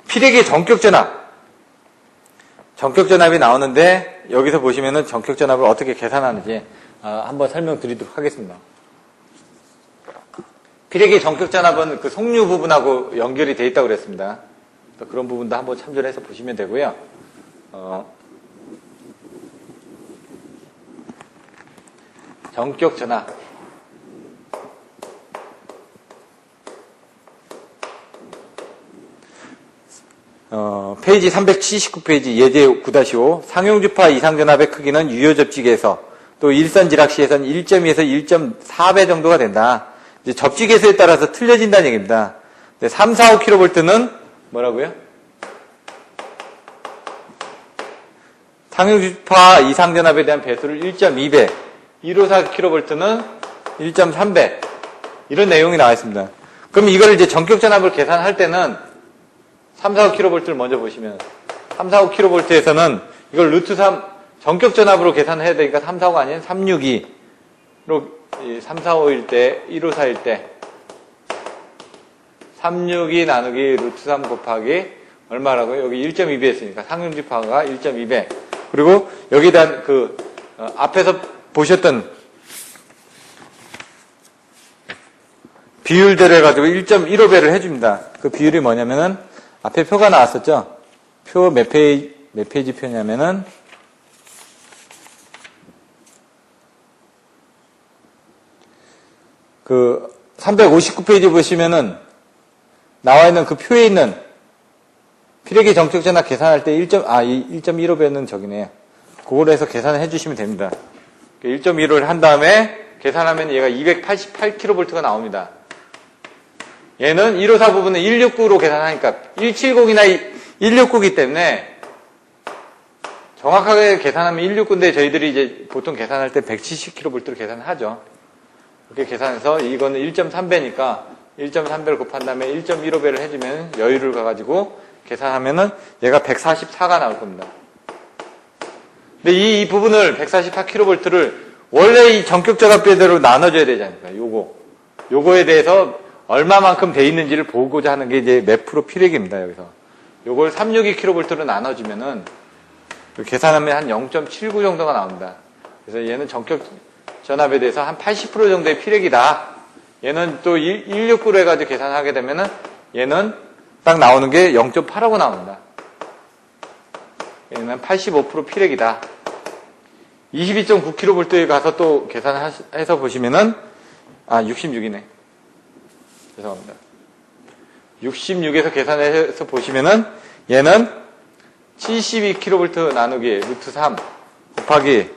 피레기 전격전압이 나오는데 여기서 보시면은 전격전압을 어떻게 계산하는지 한번 설명드리도록 하겠습니다. 피레기 전격전압은 그 속류 부분하고 연결이 되어 있다고 그랬습니다. 그런 부분도 한번 참조를 해서 보시면 되고요. 전격전압. 페이지 379페이지 예제 9-5 상용주파 이상전압의 크기는 유효접지기에서 또 일선지락시에서는 1.2에서 1.4배 정도가 된다. 이제 접지개수에 따라서 틀려진다는 얘기입니다. 3, 4, 5kV는 뭐라고요? 상용주파 이상전압에 대한 배수를 1.2배, 154kV는 1.3배 이런 내용이 나와 있습니다. 그럼 이걸 이제 전격전압을 계산할 때는 3, 4, 5kV를 먼저 보시면 345kV에서는 이걸 루트 3 전격 전압으로 계산해야 되니까 345가 아닌 362로 3451 때 1541 때 362 나누기 루트 3 곱하기 얼마라고요? 여기 1.2배 했으니까 상용집파가 1.2배. 그리고 여기에 대한 앞에서 보셨던 비율대로 해가지고 1.15배를 해줍니다. 그 비율이 뭐냐면은 앞에 표가 나왔었죠? 표 몇 페이지 표냐면은 359페이지 보시면은 나와 있는 그 표에 있는 피레기 정적 전압 계산할 때 1.15배는 저기네요. 그걸 해서 계산을 해주시면 됩니다. 1.15를 한 다음에 계산하면 얘가 288kV가 나옵니다. 얘는 154 부분은 169로 계산하니까 170이나 169이기 때문에 정확하게 계산하면 169인데 저희들이 이제 보통 계산할 때 170kV로 계산하죠. 이렇게 계산해서 이거는 1.3배니까 1.3배를 곱한 다음에 1.15배를 해주면 여유를 가가지고 계산하면은 얘가 144가 나올 겁니다. 근데 이 부분을 144kV를 원래 이 전격 전압배대로 나눠줘야 되지 않습니까? 요거에 대해서 얼마만큼 돼 있는지를 보고자 하는 게 이제 몇 프로 피레기입니다, 여기서. 요걸 362kV로 나눠주면은 계산하면 한 0.79 정도가 나옵니다. 그래서 얘는 전격 전압에 대해서 한 80% 정도의 피레기다. 얘는 또 169로 해가지고 계산하게 되면은 얘는 딱 나오는 게 0.8하고 나옵니다. 얘는 85% 피레기다. 22.9kV에 가서 또 계산해서 보시면은 66이네. 죄송합니다. 66에서 계산해서 보시면은 얘는 72kV 나누기 루트 3 곱하기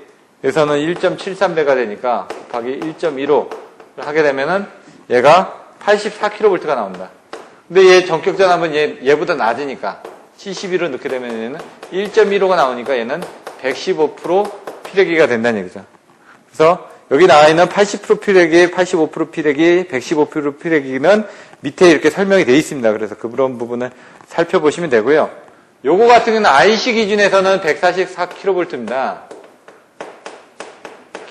여기서는 1.73배가 되니까 곱하기 1.15를 하게 되면은 얘가 84kV가 나옵니다. 근데 얘 전격 전압은 얘보다 낮으니까 71로 넣게 되면 얘는 1.15가 나오니까 얘는 115% 피레기가 된다는 얘기죠. 그래서 여기 나와 있는 80% 피레기, 85% 피레기, 115% 피레기는 밑에 이렇게 설명이 되어 있습니다. 그래서 그런 부분을 살펴보시면 되고요. 요거 같은 경우는 IC 기준에서는 144kV입니다.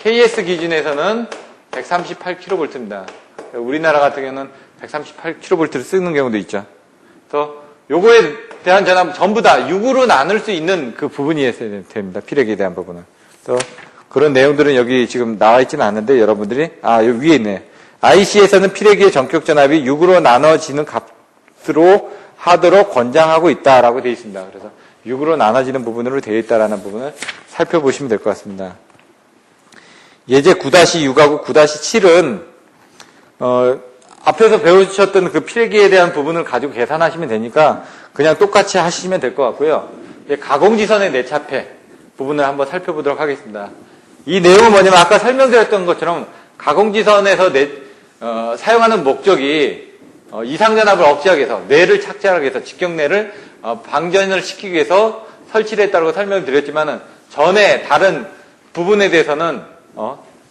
KS 기준에서는 138kV입니다. 우리나라 같은 경우는 138kV를 쓰는 경우도 있죠. 그래서 요거에 대한 전압 전부 다 6으로 나눌 수 있는 그 부분이 있어야 됩니다. 피레기에 대한 부분은. 그래서 그런 내용들은 여기 지금 나와 있지는 않은데 여러분들이 여기 위에 있네요. IC에서는 피레기의 전격 전압이 6으로 나눠지는 값으로 하도록 권장하고 있다라고 되어 있습니다. 그래서 6으로 나눠지는 부분으로 되어 있다라는 부분을 살펴보시면 될 것 같습니다. 예제 9-6하고 9-7은 앞에서 배우셨던 그 피레기에 대한 부분을 가지고 계산하시면 되니까 그냥 똑같이 하시면 될 것 같고요. 가공지선의 내차폐 부분을 한번 살펴보도록 하겠습니다. 이 내용은 뭐냐면 아까 설명드렸던 것처럼 가공지선에서 사용하는 목적이 이상전압을 억제하기 위해서 뇌를 착지하기 위해서 직경뇌를 방전을 시키기 위해서 설치를 했다고 설명드렸지만은 전에 다른 부분에 대해서는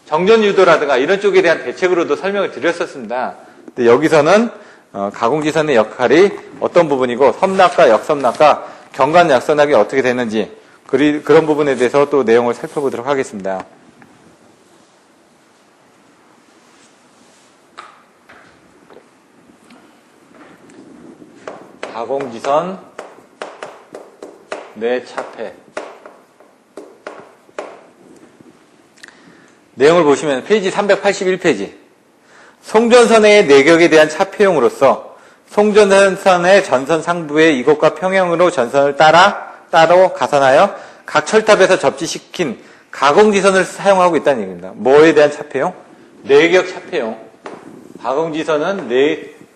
정전유도라든가 이런 쪽에 대한 대책으로도 설명을 드렸었습니다. 근데 여기서는 가공지선의 역할이 어떤 부분이고 섬납과 역섬납과 경관 약선압이 어떻게 되는지 그런 부분에 대해서 또 내용을 살펴보도록 하겠습니다. 가공지선 내차폐 내용을 보시면 페이지 381페이지 송전선의 내격에 대한 차폐용으로서 송전선의 전선 상부에 이것과 평형으로 전선을 따로 가선하여 각 철탑에서 접지시킨 가공지선을 사용하고 있다는 얘기입니다. 뭐에 대한 차폐용? 내격 차폐용. 가공지선은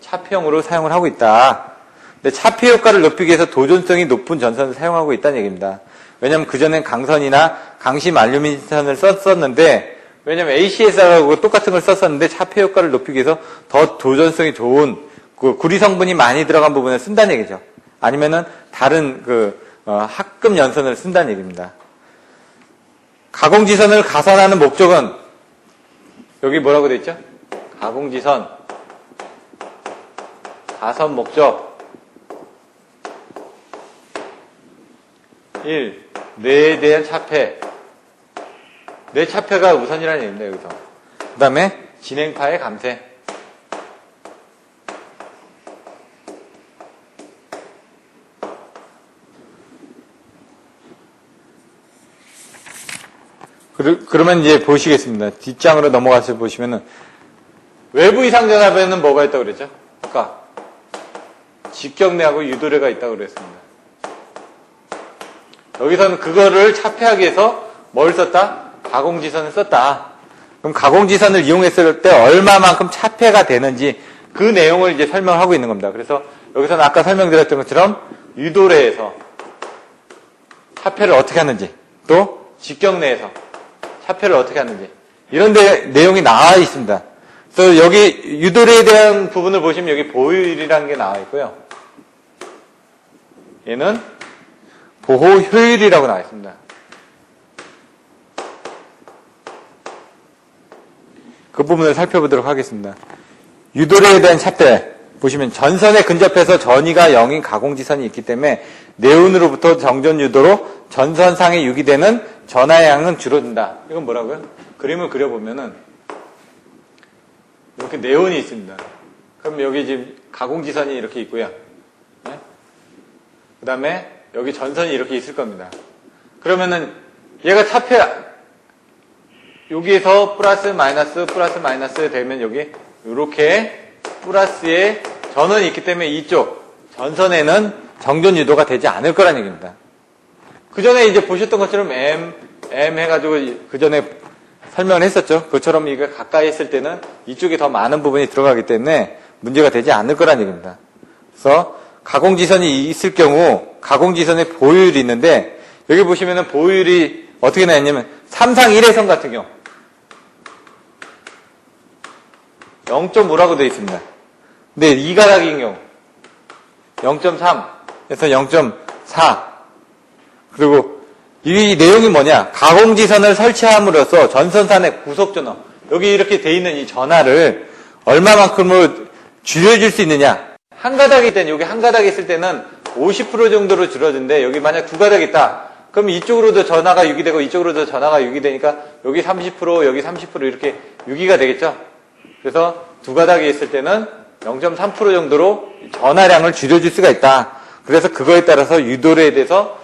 차폐용으로 사용을 하고 있다. 근데 차폐 효과를 높이기 위해서 도전성이 높은 전선을 사용하고 있다는 얘기입니다. 왜냐하면 그전엔 강선이나 강심 알루미늄선을 썼었는데 왜냐면 ACS하고 똑같은 걸 썼었는데 차폐 효과를 높이기 위해서 더 도전성이 좋은 구리 성분이 많이 들어간 부분을 쓴다는 얘기죠. 아니면은 다른 합금 연선을 쓴다는 얘기입니다. 가공지선을 가선하는 목적은 여기 뭐라고 되어 있죠? 가공지선 가선 목적 1. 뇌에 대한 차폐. 뇌 차폐가 우선이라는 얘기입니다, 여기서. 그 다음에 진행파의 감쇄. 그러면 이제 보시겠습니다. 뒷장으로 넘어가서 보시면은 외부 이상 전압에는 뭐가 있다고 그랬죠? 아까 직경내하고 유도례가 있다고 그랬습니다. 여기서는 그거를 차폐하기 위해서 뭘 썼다? 가공지선을 썼다. 그럼 가공지선을 이용했을 때 얼마만큼 차폐가 되는지 그 내용을 이제 설명하고 있는 겁니다. 그래서 여기서는 아까 설명드렸던 것처럼 유도례에서 차폐를 어떻게 하는지, 또 직경내에서 차폐를 어떻게 하는지 이런 데 내용이 나와 있습니다. 그래서 여기 유도례에 대한 부분을 보시면 여기 보효율이라는 게 나와 있고요. 얘는 보호효율이라고 나와 있습니다. 그 부분을 살펴보도록 하겠습니다. 유도례에 대한 차폐 보시면 전선에 근접해서 전위가 0인 가공지선이 있기 때문에 네온으로부터 정전 유도로 전선상에 유기되는 전하의 양은 줄어든다. 이건 뭐라고요? 그림을 그려보면은 이렇게 네온이 있습니다. 그럼 여기 지금 가공지선이 이렇게 있고요. 네? 그 다음에 여기 전선이 이렇게 있을 겁니다. 그러면은 얘가 차폐 여기에서 플러스 마이너스 되면 여기 이렇게 플러스에 전원이 있기 때문에 이쪽 전선에는 정전 유도가 되지 않을 거라는 얘기입니다. 그 전에 이제 보셨던 것처럼 M 해가지고 그 전에 설명을 했었죠. 그처럼 이거 가까이 했을 때는 이쪽에 더 많은 부분이 들어가기 때문에 문제가 되지 않을 거라는 얘기입니다. 그래서 가공지선이 있을 경우 가공지선의 보효율이 있는데 여기 보시면은 보효율이 어떻게 나왔냐면 3상 1회선 같은 경우 0.5라고 되어 있습니다. 근데 2가닥인 경우 0.3에서 0.4 그리고 이 내용이 뭐냐? 가공지선을 설치함으로써 전선산의 구속전원 여기 이렇게 돼 있는 이 전하를 얼마만큼을 줄여줄 수 있느냐? 한 가닥일 때는 여기 한 가닥 있을 때는 50% 정도로 줄어드는데 여기 만약 두 가닥 있다. 그럼 이쪽으로도 전하가 유기되고 이쪽으로도 전하가 유기되니까 여기 30% 여기 30% 이렇게 유기가 되겠죠. 그래서 두 가닥이 있을 때는 0.3% 정도로 전하량을 줄여줄 수가 있다. 그래서 그거에 따라서 유도례에 대해서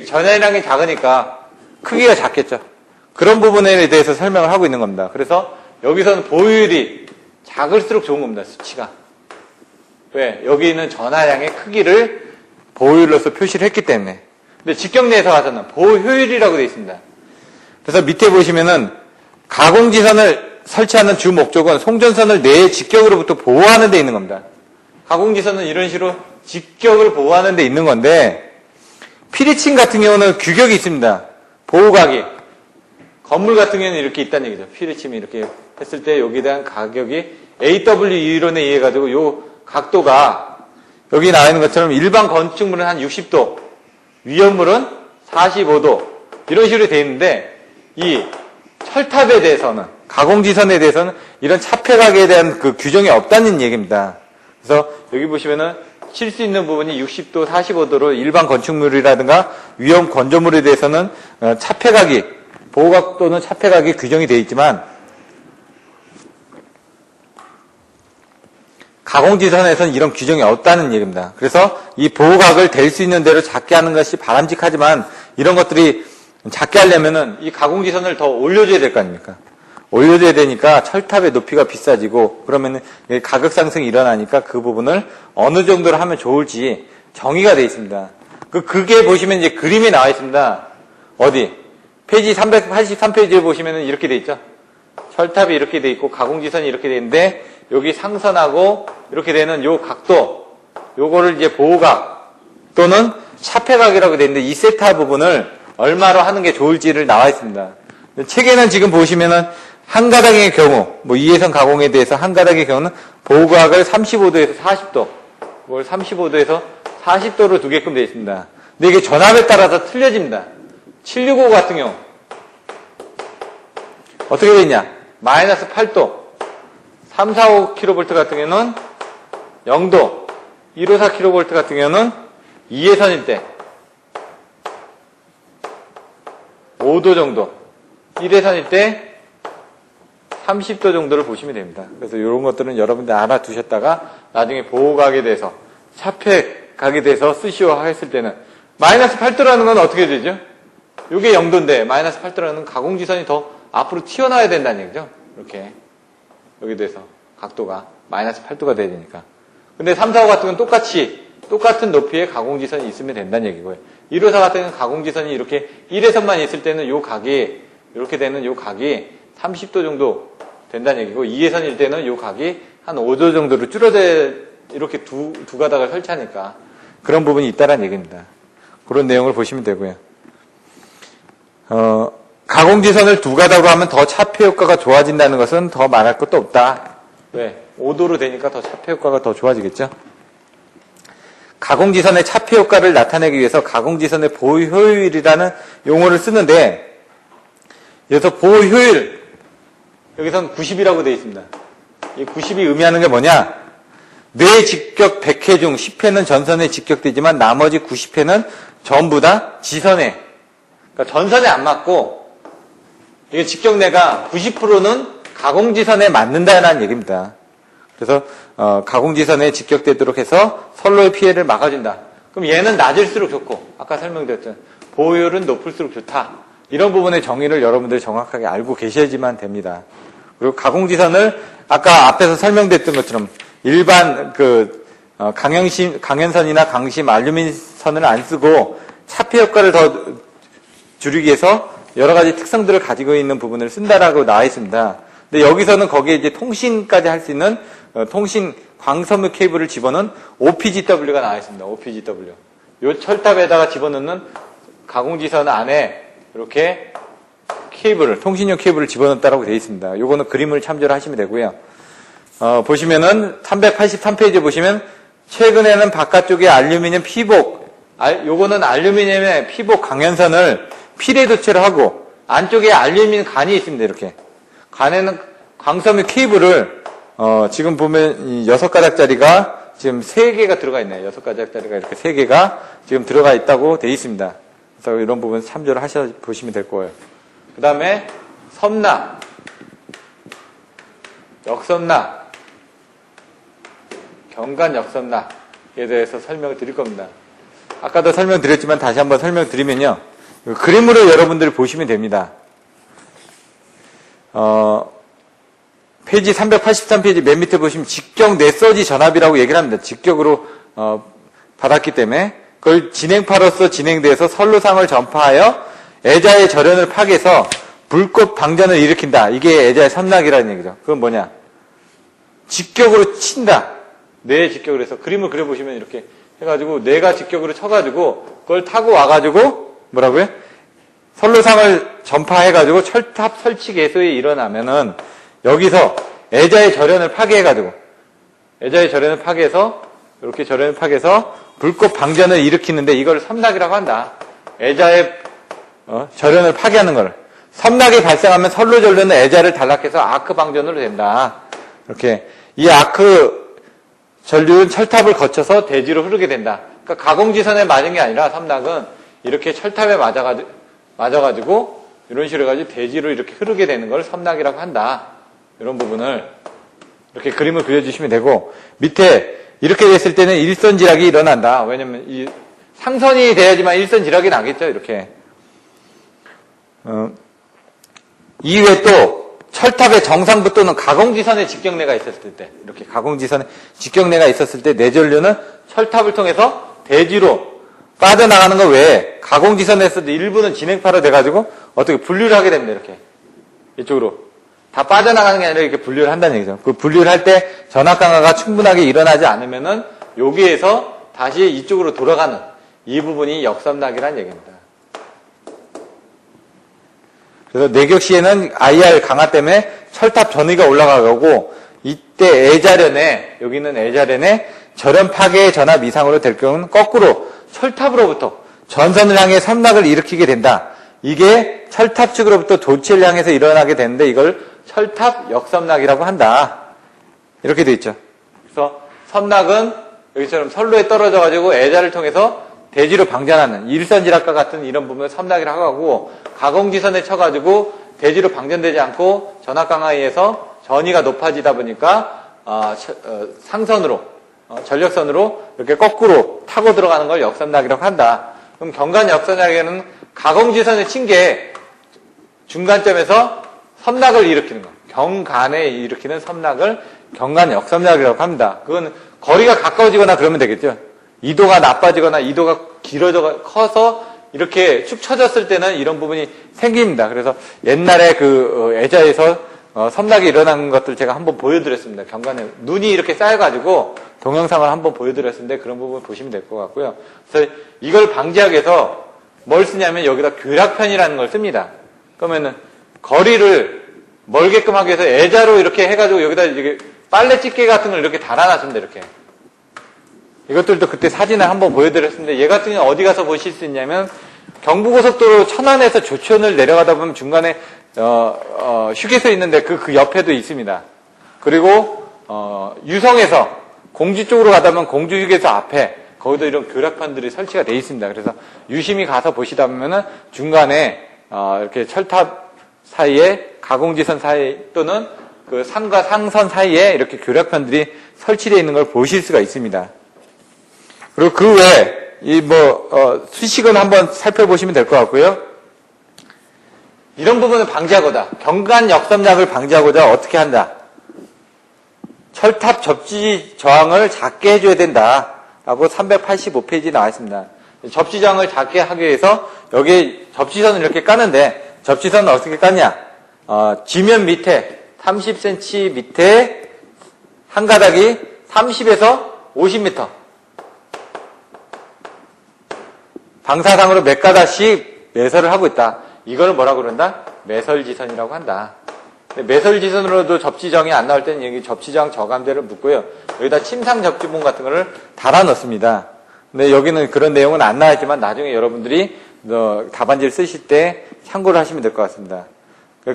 전하량이 작으니까 크기가 작겠죠. 그런 부분에 대해서 설명을 하고 있는 겁니다. 그래서 여기서는 보효율이 작을수록 좋은 겁니다. 수치가. 왜? 여기 있는 전하량의 크기를 보효율로서 표시를 했기 때문에. 근데 직경내에서 가서는 보효율이라고 되어 있습니다. 그래서 밑에 보시면은 가공지선을 설치하는 주 목적은 송전선을 뇌의 직격으로부터 보호하는 데 있는 겁니다. 가공지선은 이런 식으로 직격을 보호하는 데 있는 건데 피리친 같은 경우는 규격이 있습니다. 보호각이. 건물 같은 경우는 이렇게 있다는 얘기죠. 피리침이 이렇게 했을 때 여기에 대한 가격이 AW 이론에 의해 가지고 요 각도가 여기 나와 있는 것처럼 일반 건축물은 한 60도, 위험물은 45도 이런 식으로 되어 있는데 이 철탑에 대해서는 가공지선에 대해서는 이런 차폐각에 대한 그 규정이 없다는 얘기입니다. 그래서 여기 보시면은 칠 수 있는 부분이 60도, 45도로 일반 건축물이라든가 위험 건조물에 대해서는 차폐각이 보호각 또는 차폐각이 규정이 되어 있지만 가공지선에서는 이런 규정이 없다는 얘기입니다. 그래서 이 보호각을 될 수 있는 대로 작게 하는 것이 바람직하지만 이런 것들이 작게 하려면은 이 가공지선을 더 올려줘야 될 거 아닙니까? 올려줘야 되니까 철탑의 높이가 비싸지고 그러면은 가격 상승이 일어나니까 그 부분을 어느 정도로 하면 좋을지 정의가 되어 있습니다. 그게 보시면 이제 그림이 나와 있습니다. 어디? 페이지 383페이지에 보시면은 이렇게 되어 있죠? 철탑이 이렇게 되어 있고 가공지선이 이렇게 되어 있는데 여기 상선하고 이렇게 되는 요 각도, 요거를 이제 보호각 또는 차폐각이라고 되어 있는데 이 세타 부분을 얼마로 하는 게 좋을지를 나와 있습니다. 책에는 지금 보시면은 한 가닥의 경우, 뭐 이해선 가공에 대해서 한 가닥의 경우는 보호각을 35도에서 40도, 그걸 35도에서 40도로 두게끔 되어 있습니다. 근데 이게 전압에 따라서 틀려집니다. 765 같은 경우 어떻게 되어 있냐? 마이너스 8도, 345kV 같은 경우는 0도, 154kV 같은 경우는 이해선일 때 5도 정도. 1회선일 때 30도 정도를 보시면 됩니다. 그래서 이런 것들은 여러분들 알아두셨다가 나중에 보호각에 대해서 차폐각에 대해서 쓰시오 했을 때는 마이너스 8도라는 건 어떻게 되죠? 이게 0도인데 마이너스 8도라는 건 가공지선이 더 앞으로 튀어나와야 된다는 얘기죠. 이렇게 여기 대해서 각도가 마이너스 8도가 돼야 되니까. 근데 3, 4, 5 같은 건 똑같은 높이의 가공지선이 있으면 된다는 얘기고요. 1, 5, 4 같은 건 가공지선이 이렇게 1회선만 있을 때는 요 각이 이렇게 되는 요 각이 30도 정도 된다는 얘기고 2회선일 때는 요 각이 한 5도 정도로 줄어들 이렇게 두 가닥을 설치하니까 그런 부분이 있다는 얘기입니다. 그런 내용을 보시면 되고요. 가공지선을 두 가닥으로 하면 더 차폐 효과가 좋아진다는 것은 더 말할 것도 없다. 왜? 5도로 되니까 더 차폐 효과가 더 좋아지겠죠? 가공지선의 차폐 효과를 나타내기 위해서 가공지선의 보호 효율이라는 용어를 쓰는데 여기서 보호 효율 여기서는 90이라고 되어 있습니다. 이 90이 의미하는 게 뭐냐? 뇌 직격 100회 중 10회는 전선에 직격되지만 나머지 90회는 전부 다 지선에 그러니까 전선에 안 맞고 이게 직격뇌가 90%는 가공지선에 맞는다는 얘기입니다. 그래서 가공지선에 직격되도록 해서 선로의 피해를 막아준다. 그럼 얘는 낮을수록 좋고 아까 설명드렸던 보호율은 높을수록 좋다. 이런 부분의 정의를 여러분들이 정확하게 알고 계셔야지만 됩니다. 그리고 가공지선을 아까 앞에서 설명드렸던 것처럼 일반 강연선이나 강심, 알루미늄선을 안 쓰고 차폐 효과를 더 줄이기 위해서 여러 가지 특성들을 가지고 있는 부분을 쓴다라고 나와 있습니다. 근데 여기서는 거기에 이제 통신까지 할 수 있는 통신 광섬유 케이블을 집어넣은 OPGW가 나와 있습니다. OPGW. 요 철탑에다가 집어넣는 가공지선 안에 이렇게 케이블을, 통신용 케이블을 집어넣었다라고 되어 있습니다. 요거는 그림을 참조를 하시면 되고요. 보시면은 383페이지 보시면 최근에는 바깥쪽에 알루미늄 피복, 요거는 알루미늄의 피복 강연선을 필에 도체를 하고 안쪽에 알루미늄 간이 있습니다. 이렇게. 간에는 광섬유 케이블을 지금 보면 6가닥짜리가 지금 3개가 들어가 있네요. 6가닥짜리가 이렇게 3개가 지금 들어가 있다고 되어 있습니다. 그래서 이런 부분 참조를 보시면 될 거예요. 그 다음에 섬낙, 역섬낙, 경관 역섬낙에 대해서 설명을 드릴 겁니다. 아까도 설명드렸지만 다시 한번 설명드리면요. 그림으로 여러분들이 보시면 됩니다. 페이지 383페이지 맨 밑에 보시면 직격 넷서지 전압이라고 얘기를 합니다. 직격으로 받았기 때문에 그걸 진행파로서 진행돼서 선로상을 전파하여 애자의 절연을 파괴해서 불꽃 방전을 일으킨다. 이게 애자의 섬낙이라는 얘기죠. 그건 뭐냐? 직격으로 친다. 뇌의 직격을 해서 그림을 그려보시면 이렇게 해가지고 뇌가 직격으로 쳐가지고 그걸 타고 와가지고 뭐라고요? 선로상을 전파해가지고 철탑 설치 개소에 일어나면은 여기서 애자의 절연을 파괴해가지고 애자의 절연을 파괴해서 이렇게 절연을 파괴해서 불꽃 방전을 일으키는데 이걸 섬낙이라고 한다. 애자의 절연을 파괴하는 걸. 섬낙이 발생하면 선로 전류는 애자를 단락해서 아크 방전으로 된다. 이렇게 이 아크 전류는 철탑을 거쳐서 대지로 흐르게 된다. 그러니까 가공지선에 맞은 게 아니라 섬낙은 이렇게 철탑에 맞아가지고 이런 식으로 해가지고 대지로 이렇게 흐르게 되는 걸 섬낙이라고 한다. 이런 부분을 이렇게 그림을 그려주시면 되고 밑에 이렇게 됐을 때는 일선지락이 일어난다. 왜냐면 이 상선이 돼야지만 일선지락이 나겠죠. 이렇게 이외에 또 철탑의 정상부 또는 가공지선에 직격내가 있었을 때 이렇게 가공지선에 직격내가 있었을 때 내전류는 철탑을 통해서 대지로 빠져나가는 것 외에 가공지선에서도 일부는 진행파로 돼가지고 어떻게 분류를 하게 됩니다. 이렇게 이쪽으로 다 빠져나가는 게 아니라 이렇게 분류를 한다는 얘기죠. 그 분류를 할 때 전압 강화가 충분하게 일어나지 않으면은 여기에서 다시 이쪽으로 돌아가는 이 부분이 역섬낙이라는 얘기입니다. 그래서 내격 시에는 IR 강화 때문에 철탑 전위가 올라가고 이때 애자련에 여기는 애자련에 절연 파괴의 전압 이상으로 될 경우는 거꾸로 철탑으로부터 전선을 향해 섬낙을 일으키게 된다. 이게 철탑 측으로부터 도체를 향해서 일어나게 되는데 이걸 철탑 역섬낙이라고 한다. 이렇게 돼 있죠. 그래서 섬낙은 여기처럼 선로에 떨어져 가지고 애자를 통해서 대지로 방전하는 일선지락과 같은 이런 부분을 섬나기라고 하고, 가공지선에 쳐가지고 대지로 방전되지 않고 전압 강화에 의해서 전위가 높아지다 보니까 상선으로 전력선으로 이렇게 거꾸로 타고 들어가는 걸 역섬나기라고 한다. 그럼 경관 역섬나기는 가공지선에 친 게 중간점에서 섬낙을 일으키는 거. 경간에 일으키는 섬낙을 경관 역섬낙이라고 합니다. 그건 거리가 가까워지거나 그러면 되겠죠. 이도가 나빠지거나 이도가 길어져 커서 이렇게 축 처졌을 때는 이런 부분이 생깁니다. 그래서 옛날에 애자에서 섬낙이 일어나는 것들 제가 한번 보여드렸습니다. 경관에 눈이 이렇게 쌓여가지고 동영상을 한번 보여드렸는데 그런 부분 보시면 될 것 같고요. 그래서 이걸 방지하기 위해서 뭘 쓰냐면 여기다 교락편이라는 걸 씁니다. 그러면은 거리를 멀게끔 하기 위해서 애자로 이렇게 해가지고 여기다 이렇게 빨래 집게 같은 걸 이렇게 달아놨습니다. 이렇게. 이것들도 그때 사진을 한번 보여드렸는데 얘 같은 경우는 어디 가서 보실 수 있냐면 경부고속도로 천안에서 조천을 내려가다 보면 중간에 휴게소 있는데 그 옆에도 있습니다. 그리고 유성에서 공주 쪽으로 가다 보면 공주 휴게소 앞에 거기도 이런 교락판들이 설치가 되어 있습니다. 그래서 유심히 가서 보시다 보면은 중간에 이렇게 철탑 사이에 가공지선 사이 또는 그 상과 상선 사이에 이렇게 교락판들이 설치되어 있는 걸 보실 수가 있습니다. 그리고 그 외에 수식은 한번 살펴보시면 될 것 같고요. 이런 부분을 방지하고자 경관 역섬낙을 방지하고자 어떻게 한다? 철탑 접지 저항을 작게 해줘야 된다라고 385페이지에 나와 있습니다. 접지 저항을 작게 하기 위해서 여기 접지선을 이렇게 까는데 접지선은 어떻게 까냐? 지면 밑에 30cm 밑에 한 가닥이 30에서 50m 방사상으로 몇 가닥씩 매설을 하고 있다. 이걸 뭐라고 그런다? 매설지선이라고 한다. 매설지선으로도 접지정이 안 나올 때는 여기 접지정 저감대를 묶고요. 여기다 침상 접지봉 같은 거를 달아 넣습니다. 근데 여기는 그런 내용은 안 나와 있지만 나중에 여러분들이 답안지를 쓰실 때 참고를 하시면 될 것 같습니다.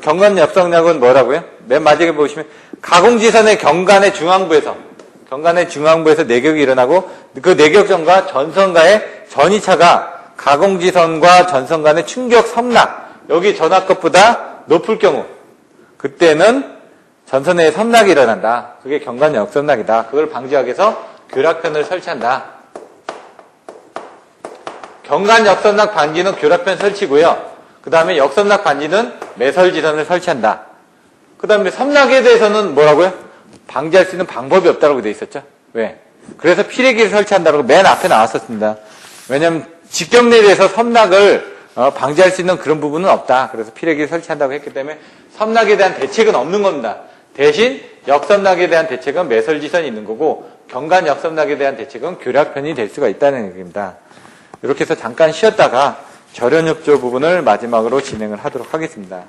경관 역섬낙은 뭐라고요? 맨 마지막에 보시면 가공지선의 경관의 중앙부에서 내격이 일어나고 그 내격전과 전선과의 전이차가 가공지선과 전선 간의 충격 섬낙, 여기 전압급보다 높을 경우 그때는 전선에 섬낙이 일어난다. 그게 경관 역섬낙이다. 그걸 방지하기 위해서 교락편을 설치한다. 경관 역섬낙 방지는 교락편 설치고요. 그 다음에 역섬낙 방지는 매설지선을 설치한다. 그 다음에 섬낙에 대해서는 뭐라고요? 방지할 수 있는 방법이 없다고 되어 있었죠. 왜? 그래서 피레기를 설치한다고 맨 앞에 나왔었습니다. 왜냐하면 직경내에서 섬낙을 방지할 수 있는 그런 부분은 없다. 그래서 피레기를 설치한다고 했기 때문에 섬낙에 대한 대책은 없는 겁니다. 대신 역섬낙에 대한 대책은 매설지선이 있는 거고 경관 역섬낙에 대한 대책은 교락편이 될 수가 있다는 얘기입니다. 이렇게 해서 잠깐 쉬었다가 절연육조 부분을 마지막으로 진행을 하도록 하겠습니다.